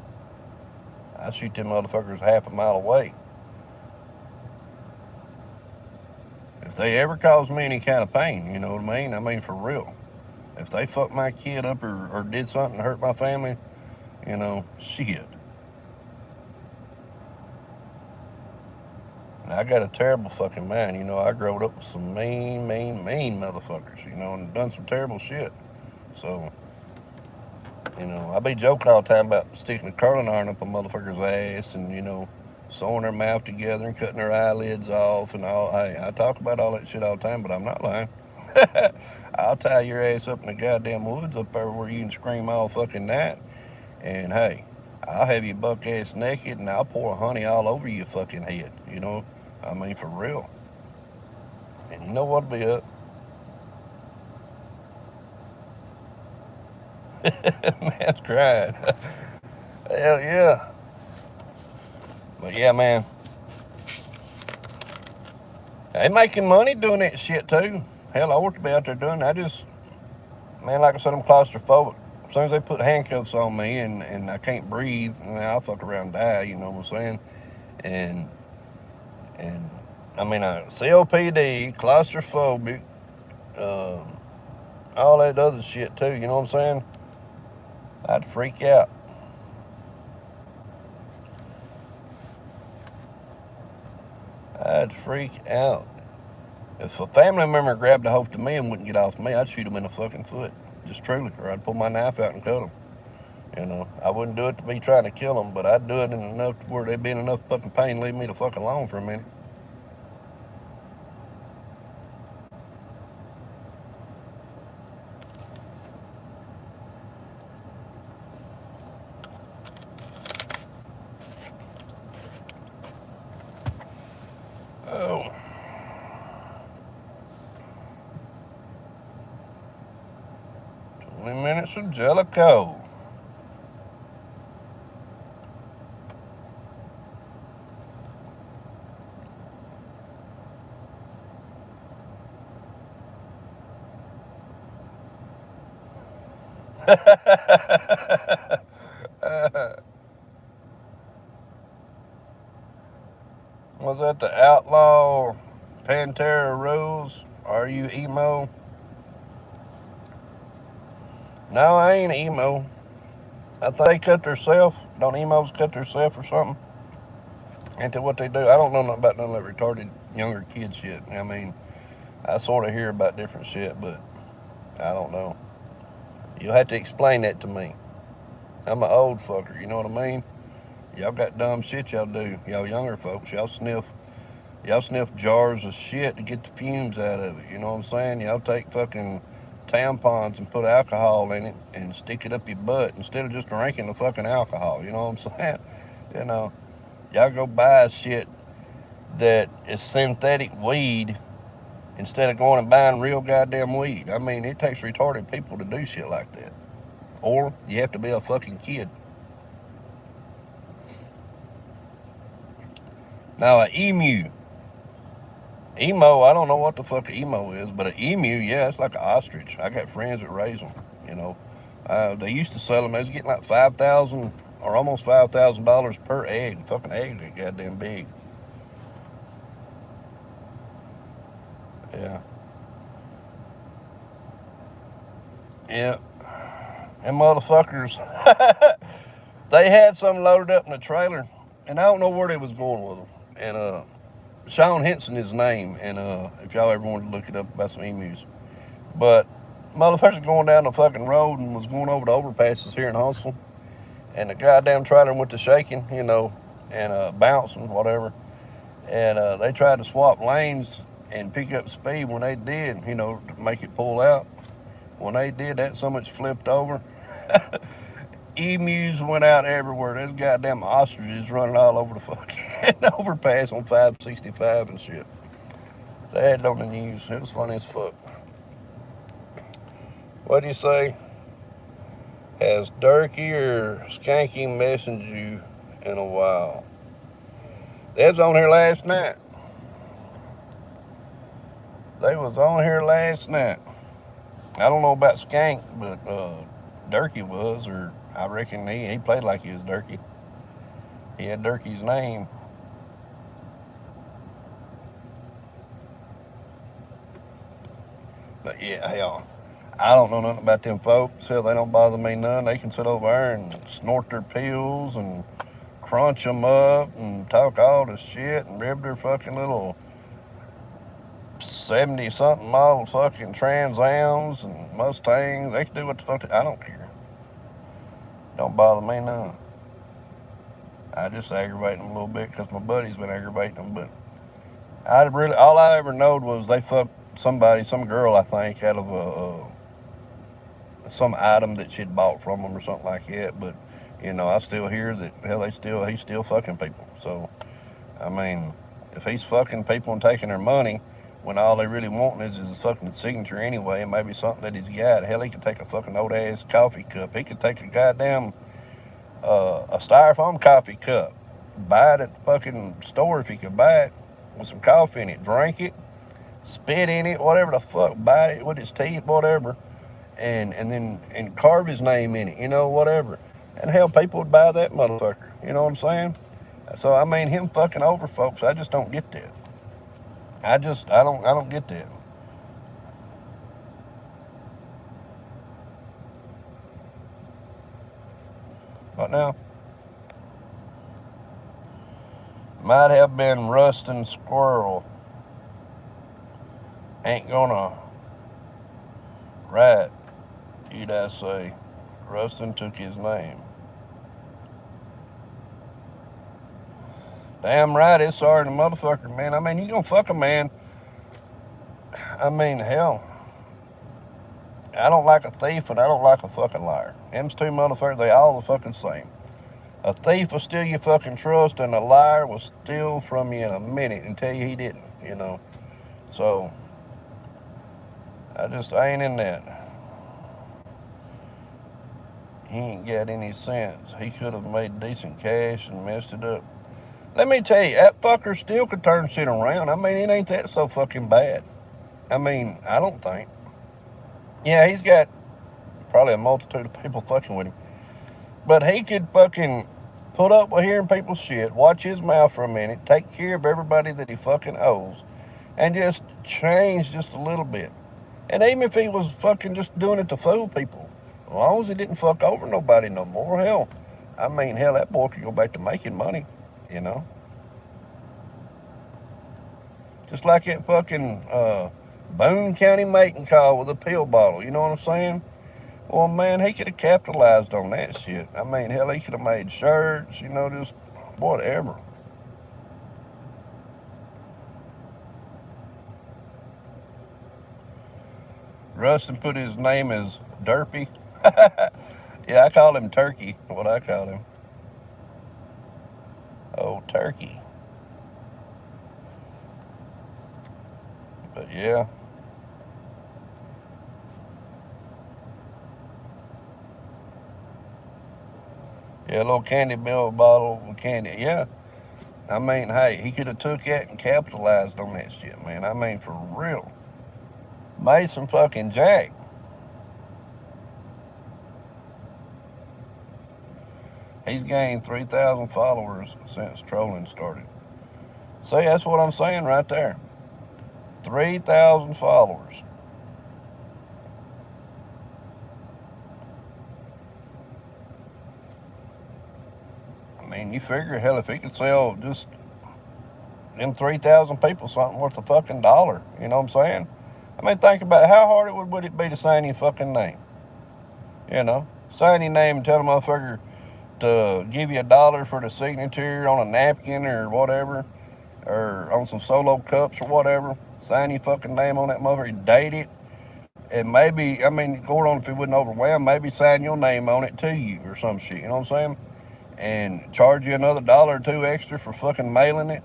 I shoot them motherfuckers half a mile away. If they ever cause me any kind of pain, you know what I mean? I mean, for real. If they fucked my kid up or did something to hurt my family, shit. And I got a terrible fucking mind. I growed up with some mean motherfuckers, and done some terrible shit. So, I be joking all the time about sticking a curling iron up a motherfucker's ass and, sewing their mouth together and cutting their eyelids off and all. Hey, I talk about all that shit all the time, but I'm not lying. I'll tie your ass up in the goddamn woods up there where you can scream all fucking night. And hey, I'll have you buck ass naked and I'll pour honey all over your fucking head. I mean, for real. And you know what'll be up? Man's crying. Hell yeah. But yeah, man, they making money doing that shit too. Hell, I ought to be out there doing that. Man, like I said, I'm claustrophobic. As soon as they put handcuffs on me and I can't breathe, I'll fuck around and die, you know what I'm saying? And, and I mean, COPD, claustrophobic, uh, all that other shit too, you know what I'm saying? I'd freak out. I'd freak out. If a family member grabbed a hold of me and wouldn't get off me, I'd shoot him in the fucking foot. Just truly. Or I'd pull my knife out and cut him. You know, I wouldn't do it to be trying to kill them, but I'd do it in enough to where they'd be in enough fucking pain, leave me the fuck alone for a minute. Oh. 20 minutes of Jellicoe. Was that the Outlaw Pantera Rules? Are you emo? No, I ain't emo. I think they cut themselves. Don't emos cut themselves or something? Ain't that what they do? I don't know nothing about none of that retarded younger kid shit. I mean, I sort of hear about different shit, but I don't know. You'll have to explain that to me. I'm an old fucker, you know what I mean? Y'all got dumb shit y'all do. Y'all younger folks, y'all sniff jars of shit to get the fumes out of it. You know what I'm saying? Y'all take fucking tampons and put alcohol in it and stick it up your butt instead of just drinking the fucking alcohol. You know what I'm saying? You know, y'all go buy shit that is synthetic weed instead of going and buying real goddamn weed. I mean, it takes retarded people to do shit like that. Or you have to be a fucking kid. Now, an emu. Emo, I don't know what the fuck an emo is, but an emu, yeah, it's like an ostrich. I got friends that raise them, you know. They used to sell them, they was getting like 5,000 or almost $5,000 per egg. Fucking eggs are goddamn big. Yeah. Yeah. And motherfuckers, they had something loaded up in the trailer, and I don't know where they was going with them. And Sean Henson is his name, and if y'all ever wanted to look it up about some emus. But motherfuckers going down the fucking road and was going over the overpasses here in Huntsville, and the goddamn trailer went to shaking, you know, and bouncing, whatever. And they tried to swap lanes and pick up speed when they did, you know, to make it pull out. When they did that, so much flipped over. Emus went out everywhere. There's goddamn ostriches running all over the fucking overpass on 565 and shit. They had it on the news. It was funny as fuck. What do you say? Has Durkee or Skanky messaged you in a while? They was on here last night. They was on here last night. I don't know about Skank, but Durkee was, or I reckon he played like he was Durkee. He had Durkee's name. But yeah, hell, I don't know nothing about them folks. Hell, they don't bother me none. They can sit over there and snort their pills and crunch them up and talk all this shit and rib their fucking little 70-something model fucking Trans Ams and Mustangs. They can do what the fuck I don't care. Don't bother me none. I just aggravate them a little bit because my buddy's been aggravating them. But all I ever knowed was they fucked somebody, some girl, I think, out of some item that she'd bought from them or something like that. But you know, I still hear that hell, he's still fucking people. So I mean, if he's fucking people and taking their money when all they really want is his fucking signature anyway, and maybe something that he's got. Hell, he could take a fucking old ass coffee cup. He could take a goddamn a styrofoam coffee cup buy it at the fucking store if he could buy it with some coffee in it, drink it, spit in it, whatever the fuck, bite it with his teeth, whatever, and carve his name in it, whatever. And hell, people would buy that motherfucker. You know what I'm saying? So I mean, him fucking over folks, I just don't get that. I don't get that. But now, might have been Rustin Squirrel. Ain't gonna right, you'd I say. Rustin took his name. Damn right, it's sorry the motherfucker, man. I mean, you gonna fuck a man. I mean, hell, I don't like a thief and I don't like a fucking liar. Them's two motherfuckers, they all the fucking same. A thief will steal your fucking trust and a liar will steal from you in a minute and tell you he didn't. So, I ain't in that. He ain't got any sense. He could have made decent cash and messed it up. Let me tell you, that fucker still could turn shit around. I mean, it ain't that so fucking bad. I mean, I don't think. Yeah, he's got probably a multitude of people fucking with him. But he could fucking put up with hearing people's shit, watch his mouth for a minute, take care of everybody that he fucking owes, and just change just a little bit. And even if he was fucking just doing it to fool people, as long as he didn't fuck over nobody no more, hell, I mean, hell, that boy could go back to making money, you know? Just like that fucking Boone County mating call with a pill bottle, you know what I'm saying? Well, man, he could have capitalized on that shit. I mean, hell, he could have made shirts, just whatever. Rustin put his name as Derpy. Yeah, I call him Turkey, what I call him. Oh, Turkey. But yeah. Yeah, a little candy bill bottle with candy. Yeah. I mean, hey, he could have took that and capitalized on that shit, man. I mean, for real. Made some fucking jack. He's gained 3,000 followers since trolling started. See, that's what I'm saying right there. 3,000 followers. I mean, you figure, hell, if he could sell just them 3,000 people something worth a fucking dollar, you know what I'm saying? I mean, think about it. How hard would it be to sign your fucking name? Sign your name and tell the motherfucker to give you $1 for the signature on a napkin or whatever, or on some solo cups or whatever. Sign your fucking name on that motherfucker, date it, and maybe, I mean, go on if it wouldn't overwhelm, maybe sign your name on it to you or some shit, you know what I'm saying? And charge you another $1 or $2 extra for fucking mailing it.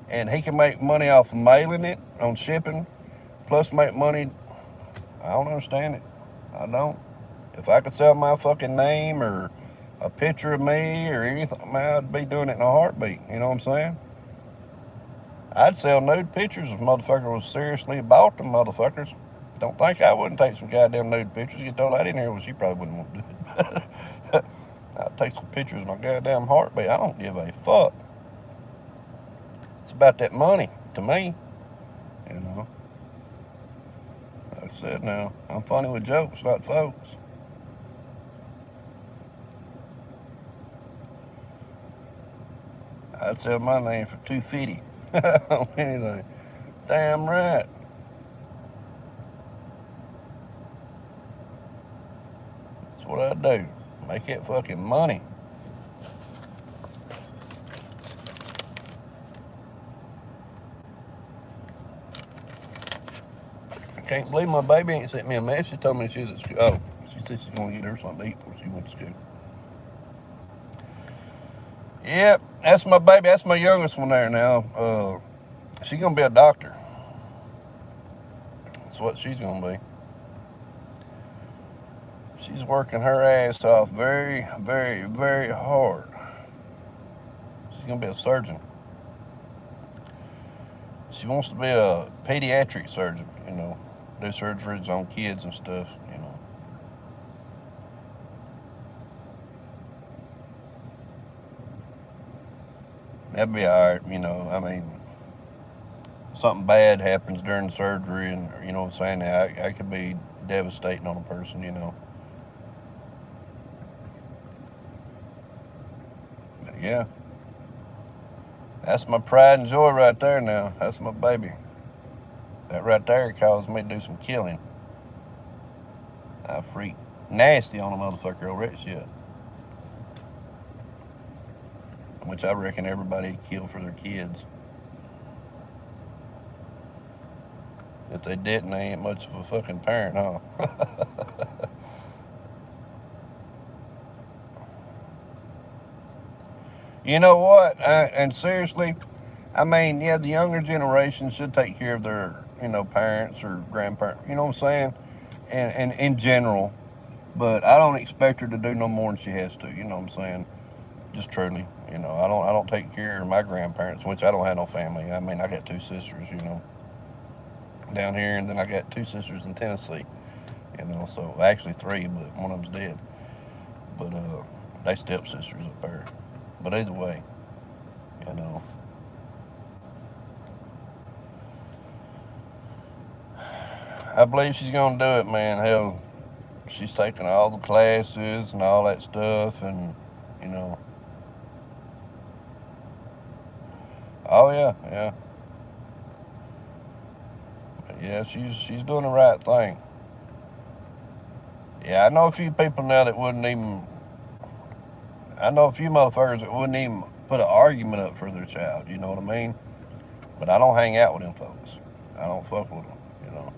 And he can make money off mailing it on shipping, plus make money. I don't understand it. I don't. If I could sell my fucking name or a picture of me or anything, man, I'd be doing it in a heartbeat. You know what I'm saying? I'd sell nude pictures if motherfucker was seriously about them motherfuckers. Don't think I wouldn't take some goddamn nude pictures. Get told that in here, well, she probably wouldn't want to do it. I'd take some pictures of my goddamn heartbeat. I don't give a fuck. It's about that money to me, you know. Like I said, now, I'm funny with jokes, not folks. I'd sell my name for $250 on anything. Damn right. That's what I'd do. Make that fucking money. I can't believe my baby ain't sent me a message. She told me she was at school. Oh, she said she's going to get her something to eat before she went to school. Yep, that's my baby. That's my youngest one there now. She's going to be a doctor. That's what she's going to be. She's working her ass off very, very, very hard. going to be a surgeon. She wants to be a pediatric surgeon, do surgeries on kids and stuff. That'd be alright. I mean, something bad happens during the surgery, and you know what I'm saying? I could be devastating on a person. But yeah, that's my pride and joy right there now. That's my baby. That right there caused me to do some killing. I freak nasty on a motherfucker over that shit. Which I reckon everybody'd kill for their kids. If they didn't, they ain't much of a fucking parent, huh? You know what? And seriously, I mean, yeah, the younger generation should take care of their, parents or grandparents. You know what I'm saying? And in general, but I don't expect her to do no more than she has to. You know what I'm saying? Just truly, I don't take care of my grandparents, which I don't have no family. I mean, I got two sisters, down here, and then I got two sisters in Tennessee. So actually three, but one of them's dead. But they stepsisters up there. But either way, you know, I believe she's gonna do it, man. Hell, she's taking all the classes and all that stuff, and you know, oh yeah, yeah, but yeah. She's doing the right thing. Yeah, I know a few people now that wouldn't even. I know a few motherfuckers that wouldn't even put an argument up for their child. You know what I mean? But I don't hang out with them folks. I don't fuck with them. You know.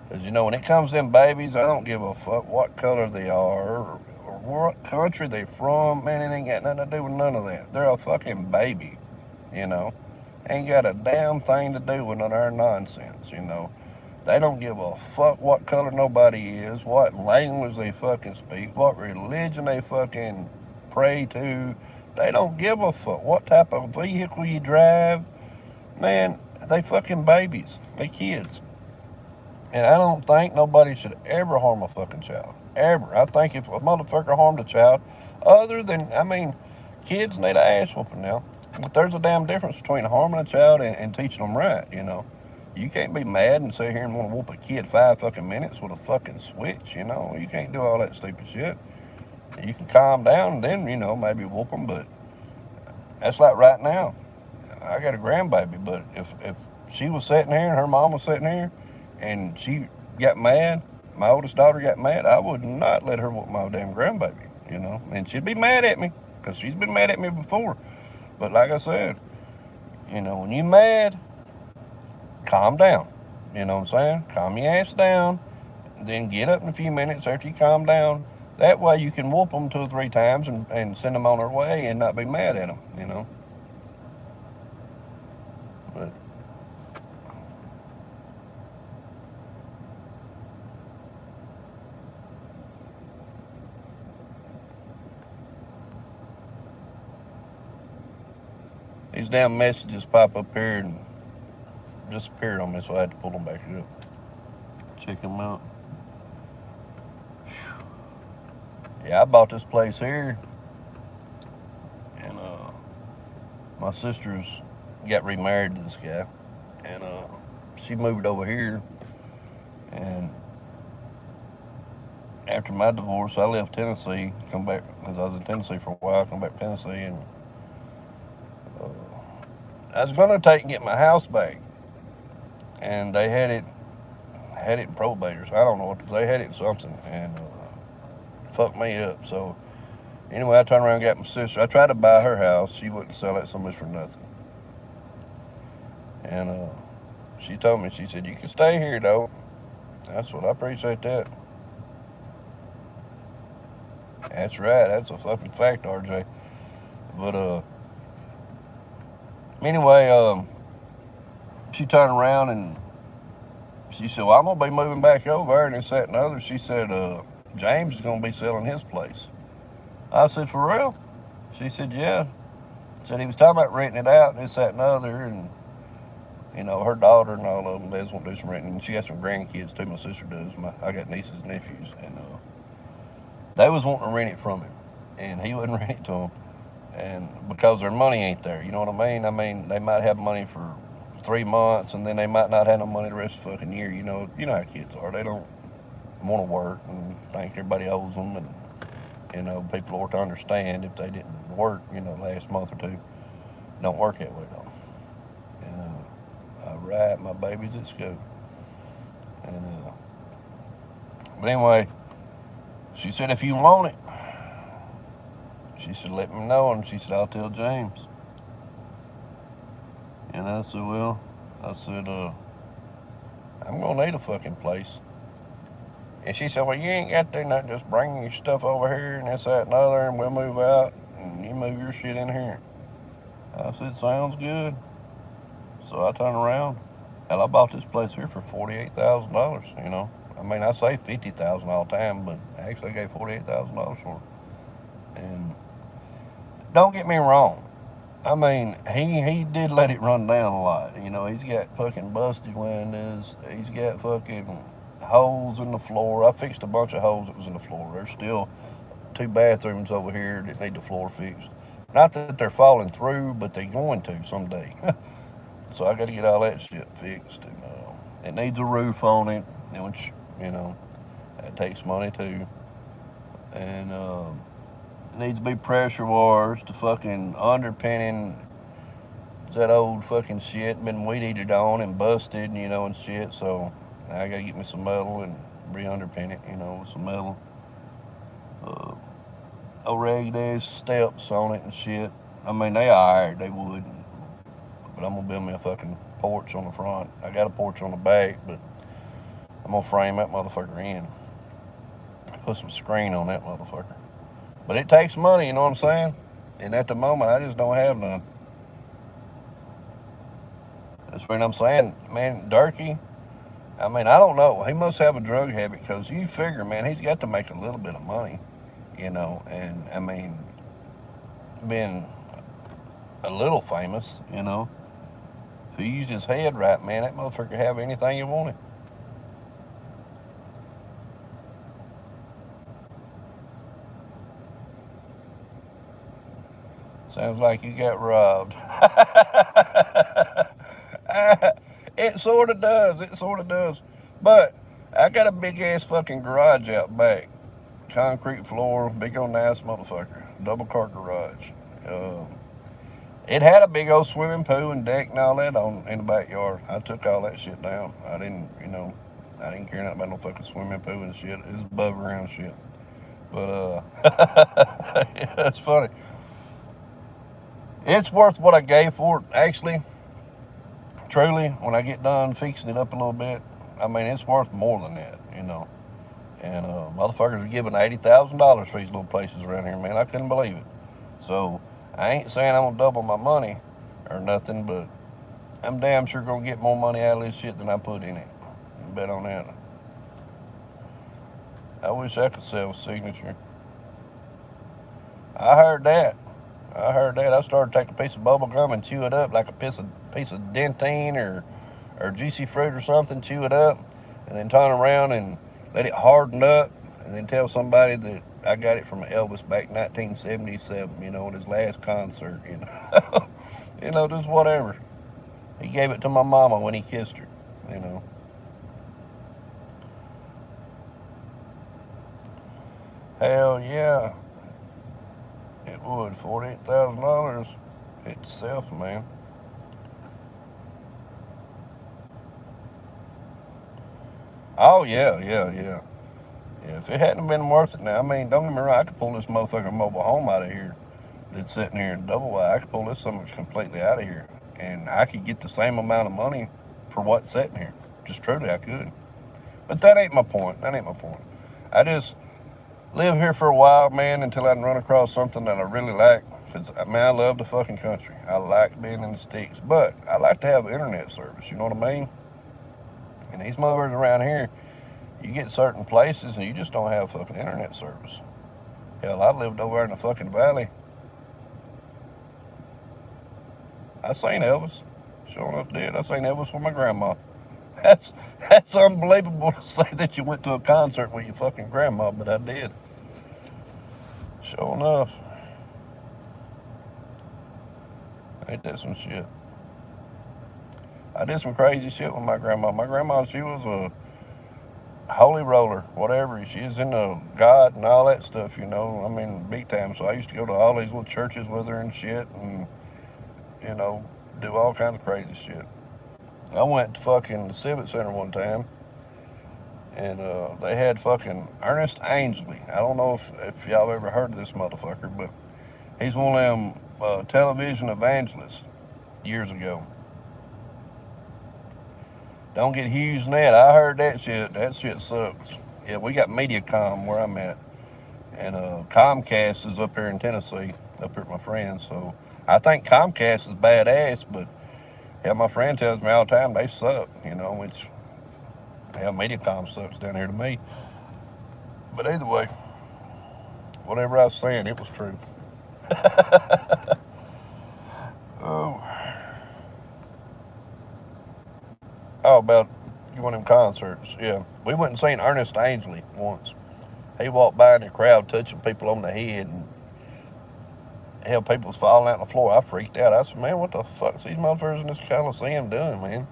Because, when it comes to them babies, I don't give a fuck what color they are or what country they from. Man, it ain't got nothing to do with none of that. They're a fucking baby, you know. Ain't got a damn thing to do with none of our nonsense. They don't give a fuck what color nobody is, what language they fucking speak, what religion they fucking pray to. They don't give a fuck what type of vehicle you drive. Man, they fucking babies. They kids. And I don't think nobody should ever harm a fucking child. Ever. I think if a motherfucker harmed a child, kids need an ass whooping now. But there's a damn difference between harming a child and teaching them right. You can't be mad and sit here and want to whoop a kid 5 fucking minutes with a fucking switch. You can't do all that stupid shit. You can calm down and then, maybe whoop them, but that's like right now. I got a grandbaby, but if she was sitting here and her mom was sitting here and she got mad, my oldest daughter got mad, I would not let her whoop my damn grandbaby. And she'd be mad at me because she's been mad at me before. But like I said, when you mad, calm down. You know what I'm saying? Calm your ass down. Then get up in a few minutes after you calm down. That way you can whoop them 2 or 3 times and send them on their way and not be mad at them. But these damn messages pop up here and disappeared on me, so I had to pull them back up. Check them out. Yeah, I bought this place here, and my sister's got remarried to this guy, and she moved over here, and after my divorce, I left Tennessee, come back, because I was in Tennessee for a while, come back to Tennessee, and I was going to take and get my house back, and they had it in probators. I don't know what, they had it in something, and fucked me up. So anyway, I turned around and got my sister. I tried to buy her house. She wouldn't sell it so much for nothing. And she told me, she said, you can stay here though. That's what I appreciate that. That's right. That's a fucking fact, RJ. But anyway, she turned around and she said, well, I'm gonna be moving back over there, and this, that, and the other. She said, James is going to be selling his place. I said, for real? She said, yeah. Said he was talking about renting it out, this, that, and other, and her daughter and all of them, they just want to do some renting. And she got some grandkids too. My sister does. I got nieces and nephews, and they was wanting to rent it from him, and he wouldn't rent it to them, and because their money ain't there. You know what I mean? I mean, they might have money for 3 months, and then they might not have no money the rest of the fucking year. You know how kids are. They don't want to work and think everybody owes them, and people ought to understand if they didn't work, last month or two. Don't work that way, though. And I ride my babies at school. And but anyway, she said, if you want it, she said, let me know. And she said, I'll tell James. And I said, well, I'm going to need a fucking place. And she said, well, you ain't got to do nothing. Just bring your stuff over here and this, that, and other, and we'll move out. And you move your shit in here. I said, sounds good. So I turned around. And I bought this place here for $48,000, I mean, I say $50,000 all the time, but actually I gave $48,000 for it. And don't get me wrong. I mean, he did let it run down a lot. He's got fucking busted windows. He's got fucking holes in the floor. I fixed a bunch of holes that was in the floor. There's still 2 bathrooms over here that need the floor fixed. Not that they're falling through, but they're going to someday. So I got to get all that shit fixed. And it needs a roof on it, which, that takes money too. And it needs to be pressure washers. The fucking underpinning, that old fucking shit, been weed eated on and busted, and shit. So I got to get me some metal and re-underpin it, with some metal. Ragged ass steps on it and shit. I mean, they alright, they would. But I'm gonna build me a fucking porch on the front. I got a porch on the back, but I'm gonna frame that motherfucker in. Put some screen on that motherfucker. But it takes money, you know what I'm saying? And at the moment, I just don't have none. That's what I'm saying. Man, Durkee, I mean, I don't know. He must have a drug habit, because you figure, man, he's got to make a little bit of money, and I mean, being a little famous, if he used his head right, man, that motherfucker could have anything he wanted. Sounds like you got robbed. It sort of does. But I got a big ass fucking garage out back. Concrete floor, big old nice motherfucker. Double car garage. It had a big old swimming pool and deck and all that in the backyard. I took all that shit down. I didn't care nothing about no fucking swimming pool and shit. It was above ground shit. But yeah, it's funny. It's worth what I gave for it, actually. Truly, when I get done fixing it up a little bit, I mean, it's worth more than that, And motherfuckers are giving $80,000 for these little places around here, man. I couldn't believe it. So I ain't saying I'm gonna double my money or nothing, but I'm damn sure gonna get more money out of this shit than I put in it. You bet on that. I wish I could sell a signature. I heard that. I started to take a piece of bubble gum and chew it up like a piece of dentine or juicy fruit or something, chew it up, and then turn around and let it harden up, and then tell somebody that I got it from Elvis back in 1977, at his last concert, just whatever. He gave it to my mama when he kissed her, Hell yeah. It would. $48,000 itself, man. Oh, yeah. Yeah, if it hadn't been worth it now, I mean, don't get me wrong, I could pull this motherfucking mobile home out of here that's sitting here in double wide. I could pull this something completely out of here, and I could get the same amount of money for what's sitting here. Just truly, I could. But that ain't my point. I just live here for a while, man, until I can run across something that I really like. Because, man, I love the fucking country. I like being in the sticks. But I like to have internet service, you know what I mean? And these motherfuckers around here, You get certain places and you just don't have fucking internet service. Hell, I lived over in the fucking valley. I seen Elvis. Sure enough did. I seen Elvis with my grandma. That's that's unbelievable to say that you went to a concert with your fucking grandma, but I did. Sure enough. Ain't that some shit? I did some crazy shit with my grandma. My grandma, she was a holy roller, whatever. She was into God and all that stuff, you know. I mean, big time. So I used to go to all these little churches with her and shit and, you know, do all kinds of crazy shit. I went to fucking the Civic Center one time and they had fucking Ernest Angley. I don't know if y'all ever heard of this motherfucker, but he's one of them television evangelists years ago. Don't get Hughes net. I heard that shit. That shit sucks. Yeah, we got Mediacom where I'm at. And Comcast is up here in Tennessee, up here with my friends. So I think Comcast is badass, but hell, my friend tells me all the time they suck, you know, which, hell, Mediacom sucks down here to me. But either way, whatever I was saying, it was true. Oh, oh, about you want them concerts? Yeah, we went and seen Ernest Angley once. He walked by in the crowd touching people on the head, and hell, people was falling out on the floor. I freaked out. I said, man, what the fuck's these motherfuckers in this Coliseum doing, man?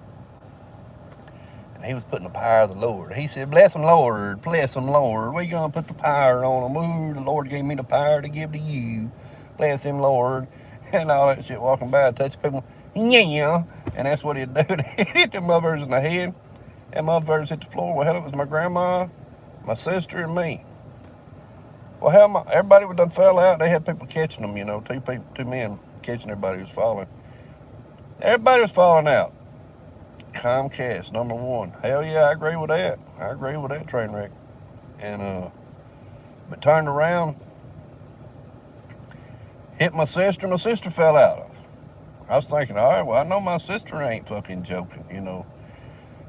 And he was putting the power of the Lord. He said, bless them, Lord, bless them, Lord. We gonna put the power on them. Ooh, the Lord gave me the power to give to you. Bless him, Lord. And all that shit, walking by, touching people. Yeah. And that's what he'd do. He'd hit them motherfuckers in the head. And motherfuckers hit the floor. Well, hell, it was my grandma, my sister, and me. Well, hell, everybody was done fell out. They had people catching them, you know, two men catching everybody who was falling. Everybody was falling out. Comcast, number one. Hell yeah, I agree with that. I agree with that train wreck. And but turned around, hit my sister. My sister fell out. I was thinking, all right, well, I know my sister ain't fucking joking, you know.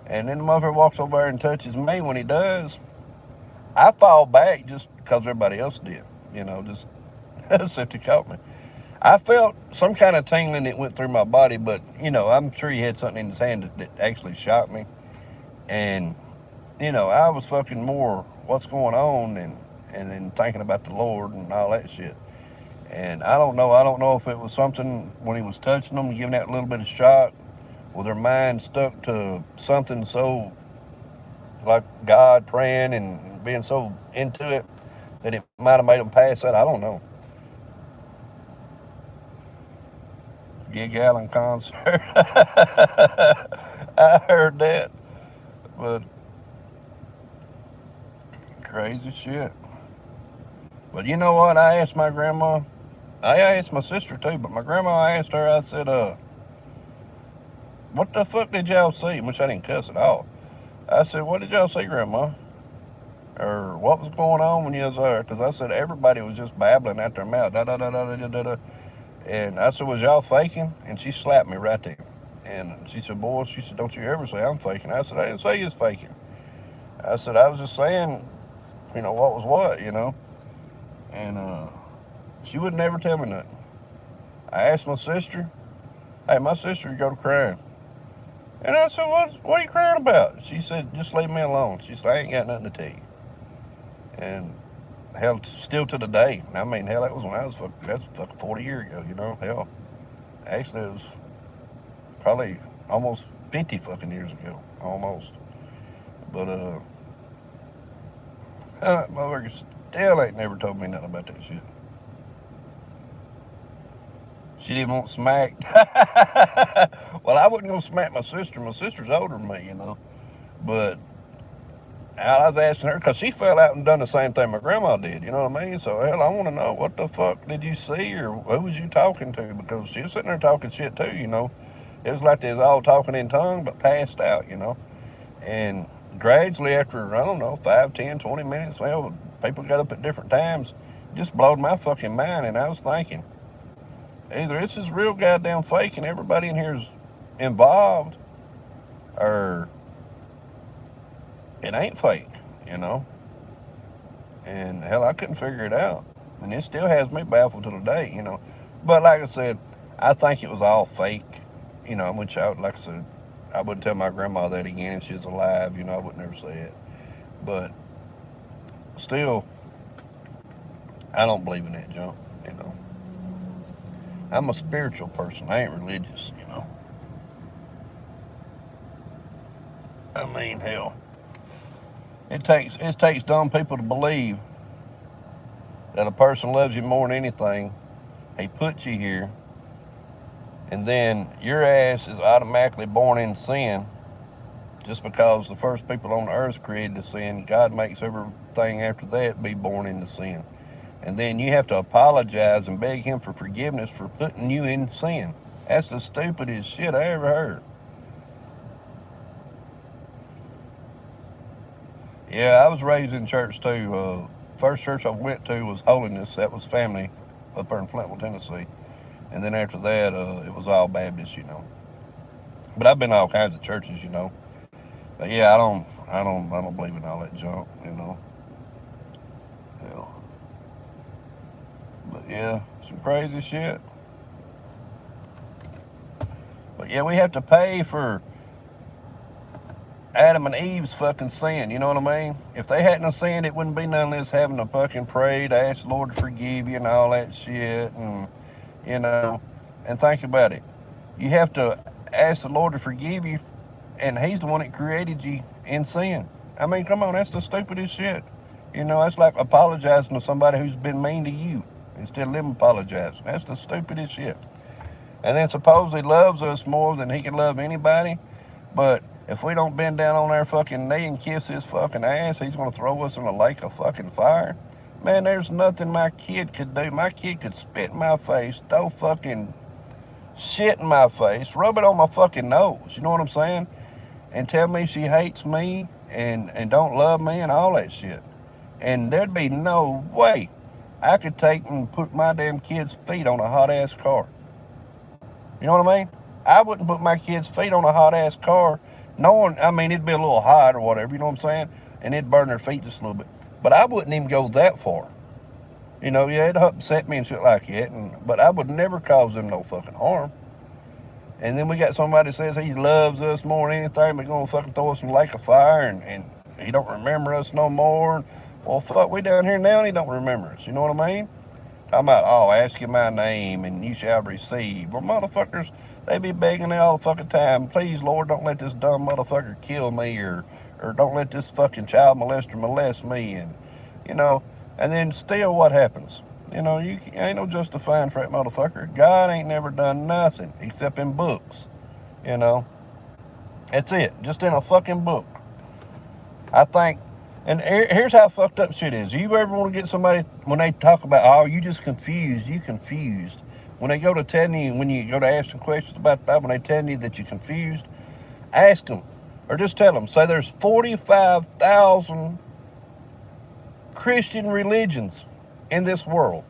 And then the motherfucker walks over there and touches me. When he does, I fall back just because everybody else did, you know, just as if he caught me. I felt some kind of tingling that went through my body, but, you know, I'm sure he had something in his hand that actually shot me. And, you know, I was fucking more what's going on and then thinking about the Lord and all that shit. And I don't know if it was something when he was touching them, giving that little bit of shock, with their mind stuck to something so like God, praying and being so into it that it might have made them pass out. I don't know. Gig Allen concert. I heard that. But crazy shit. But you know what? I asked my grandma. I asked my sister too, but my grandma, I asked her, I said, what the fuck did y'all see? Which I didn't cuss at all. I said, what did y'all see, Grandma? Or what was going on when you was there? Because I said everybody was just babbling out their mouth. Da, da, da, da, da, da, da. And I said, was y'all faking? And she slapped me right there. And she said, boy, she said, don't you ever say I'm faking. I said, I didn't say you was faking. I said, I was just saying, you know, what was what, you know. And she would never tell me nothing. I asked my sister, hey, my sister would go to crying. And I said, what are you crying about? She said, just leave me alone. She said, I ain't got nothing to tell you. And hell, still to the day. I mean, hell, that was when I was that's fucking 40 years ago, you know. Hell, actually, it was probably almost 50 fucking years ago, almost. But motherfucker still ain't never told me nothing about that shit. She didn't want smacked. Well, I wasn't gonna smack my sister. My sister's older than me, you know. But I was asking her because she fell out and done the same thing my grandma did. You know what I mean? So hell, I want to know what the fuck did you see or who was you talking to? Because she was sitting there talking shit too. You know, it was like they was all talking in tongue but passed out. You know, and gradually after I don't know 5, 10, 20 minutes, well, people got up at different times. It just blowed my fucking mind, and I was thinking. Either this is real goddamn fake and everybody in here is involved, or it ain't fake. you know. And hell, I couldn't figure it out. And it still has me baffled to today, you know. But like I said, I think it was all fake, you know, which like I said, I wouldn't tell my grandma that again if she was alive, you know, I would never say it. But still, I don't believe in that junk, you know. I'm a spiritual person. I ain't religious, you know. I mean, hell, it takes dumb people to believe that a person loves you more than anything. He put you here, and then your ass is automatically born in sin just because the first people on the earth created the sin. God makes everything after that be born into sin. And then you have to apologize and beg him for forgiveness for putting you in sin. That's the stupidest shit I ever heard. Yeah, I was raised in church too. First church I went to was Holiness. That was family up there in Flintville, Tennessee. And then after that, it was all Baptist, you know. But I've been to all kinds of churches, you know. But yeah, I don't believe in all that junk, you know. Hell. But yeah, some crazy shit. But yeah, we have to pay for Adam and Eve's fucking sin, you know what I mean? If they hadn't have sinned, it wouldn't be none of this having to fucking pray to ask the Lord to forgive you and all that shit, and you know. And think about it. You have to ask the Lord to forgive you, and he's the one that created you in sin. I mean, come on, that's the stupidest shit. You know, that's like apologizing to somebody who's been mean to you instead of them apologizing. That's the stupidest shit. And then suppose he loves us more than he can love anybody, but if we don't bend down on our fucking knee and kiss his fucking ass, he's going to throw us in a lake of fucking fire. Man, there's nothing my kid could do. My kid could spit in my face, throw fucking shit in my face, rub it on my fucking nose. You know what I'm saying? And tell me she hates me and don't love me and all that shit. And there'd be no way I could take and put my damn kid's feet on a hot ass car. You know what I mean? I wouldn't put my kid's feet on a hot ass car knowing, I mean, it'd be a little hot or whatever, you know what I'm saying? And it'd burn their feet just a little bit. But I wouldn't even go that far. You know, yeah, it'd upset me and shit like that, but I would never cause them no fucking harm. And then we got somebody that says he loves us more than anything, but gonna fucking throw us in a lake of fire, and he don't remember us no more. Well, fuck, we down here now and he don't remember us, you know what I mean? Talking about, oh, ask you my name and you shall receive. Well, motherfuckers, they be begging all the fucking time, please, Lord, don't let this dumb motherfucker kill me, or don't let this fucking child molester molest me, and, you know, and then still what happens? You know, you ain't no justifying for that motherfucker. God ain't never done nothing except in books, you know. That's it, just in a fucking book. I think, and here's how fucked up shit is. You ever want to get somebody, when they talk about, oh, you just confused, you confused. When they go to telling you, when you go to ask them questions about the Bible, when they tell you that you're confused, ask them, or just tell them, say there's 45,000 Christian religions in this world.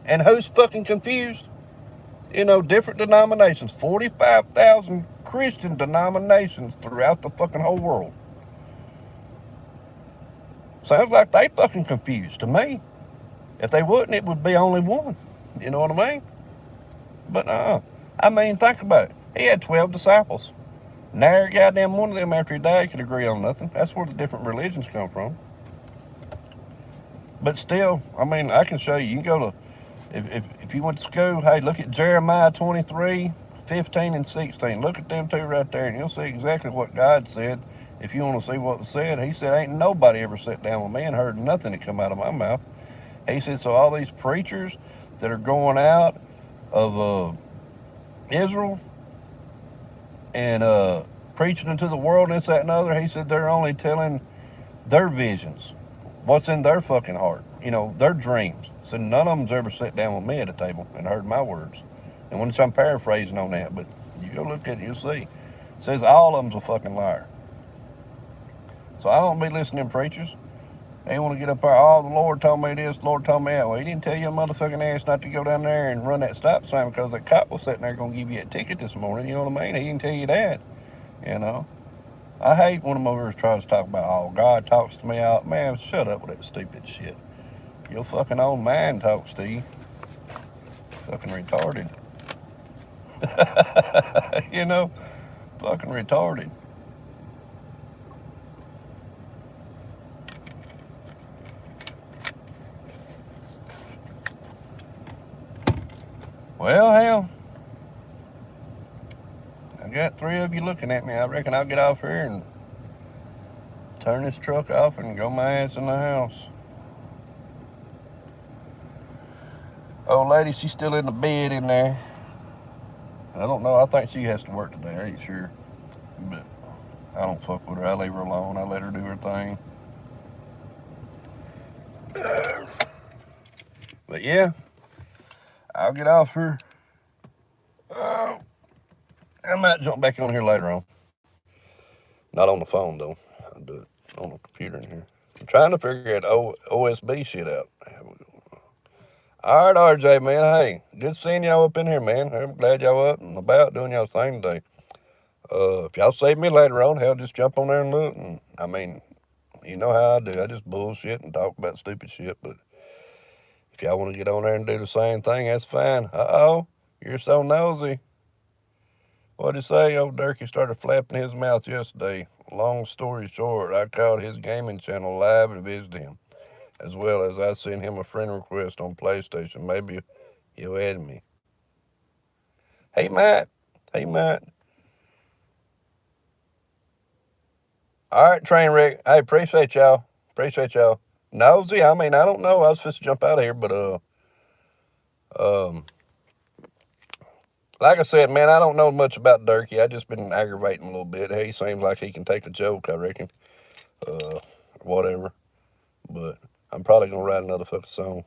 And who's fucking confused? You know, different denominations. 45,000 Christian denominations throughout the fucking whole world. Sounds like they fucking confused to me. If they wouldn't, it would be only one. You know what I mean? But I mean, think about it. He had 12 disciples. Nary goddamn one of them after he died could agree on nothing. That's where the different religions come from. But still, I mean, I can show you. You can go to, if you went to school, hey, look at Jeremiah 23, 15, and 16. Look at them two right there, and you'll see exactly what God said. If you want to see what was said, he said, ain't nobody ever sat down with me and heard nothing that come out of my mouth. He said, so all these preachers that are going out of Israel and preaching into the world and this, that, and other, he said they're only telling their visions, what's in their fucking heart, you know, their dreams. So none of them's ever sat down with me at a table and heard my words. And when I'm paraphrasing on that, but you go look at it, you'll see. It says all of them's a fucking liar. So I don't be listening to preachers. They want to get up there, oh, the Lord told me this, the Lord told me that. Well, he didn't tell your motherfucking ass not to go down there and run that stop sign because that cop was sitting there going to give you a ticket this morning. You know what I mean? He didn't tell you that, you know. I hate when them over here tries to talk about, oh, God talks to me out. Man, shut up with that stupid shit. Your fucking own man talks to you. Fucking retarded. You know, fucking retarded. Well, hell, I got 3 of you looking at me. I reckon I'll get off here and turn this truck off and go my ass in the house. Old lady, she's still in the bed in there. I don't know. I think she has to work today. I ain't sure. But I don't fuck with her. I leave her alone. I let her do her thing. But yeah, I'll get off here. I might jump back on here later on. Not on the phone, though. I'll do it on the computer in here. I'm trying to figure that OSB shit out. All right, RJ, man. Hey, good seeing y'all up in here, man. I'm glad y'all up and about doing y'all's thing today. If y'all save me later on, hell, just jump on there and look. And I mean, you know how I do. I just bullshit and talk about stupid shit. But if y'all want to get on there and do the same thing, that's fine. Uh-oh, you're so nosy. What'd he say? Old Durkee started flapping his mouth yesterday. Long story short, I called his gaming channel live and visited him, as well as I sent him a friend request on PlayStation. Maybe he'll add me. Hey, Matt. Hey, Matt. All right, train wreck. Hey, appreciate y'all. Appreciate y'all. Nosy, I mean, I don't know. I was supposed to jump out of here, but like I said, man, I don't know much about Durkee. I just been aggravating a little bit. He seems like he can take a joke, I reckon. Whatever. But I'm probably gonna write another fucking song.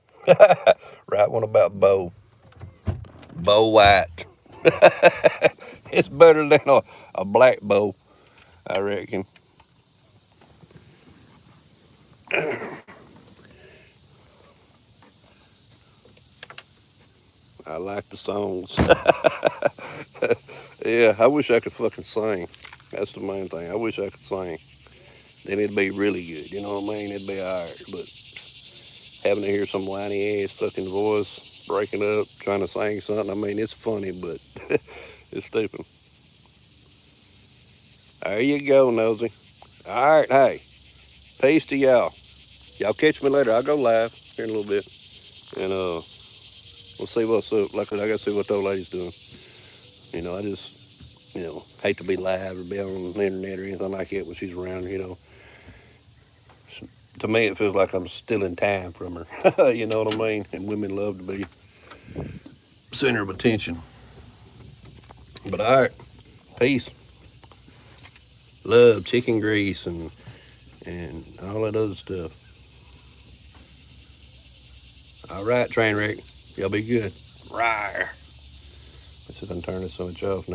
Write one about Bo. Bo White. It's better than a black bow, I reckon. I like the songs. Yeah, I wish I could fucking sing. That's the main thing. I wish I could sing. Then it'd be really good. You know what I mean? It'd be alright. But having to hear some whiny ass fucking voice breaking up, trying to sing something, I mean, it's funny, but it's stupid. There you go, Nosy. Alright, hey. Peace to y'all. Y'all catch me later. I'll go live here in a little bit. And we'll see what's up. Like I gotta see what the old lady's doing. You know, I just, hate to be live or be on the internet or anything like that when she's around, To me, it feels like I'm stealing time from her. You know what I mean? And women love to be center of attention. But all right, peace. Love, chicken grease, and all that other stuff. All right, train wreck. Y'all be good. Rawr. Let's see if I can turn this switch off now.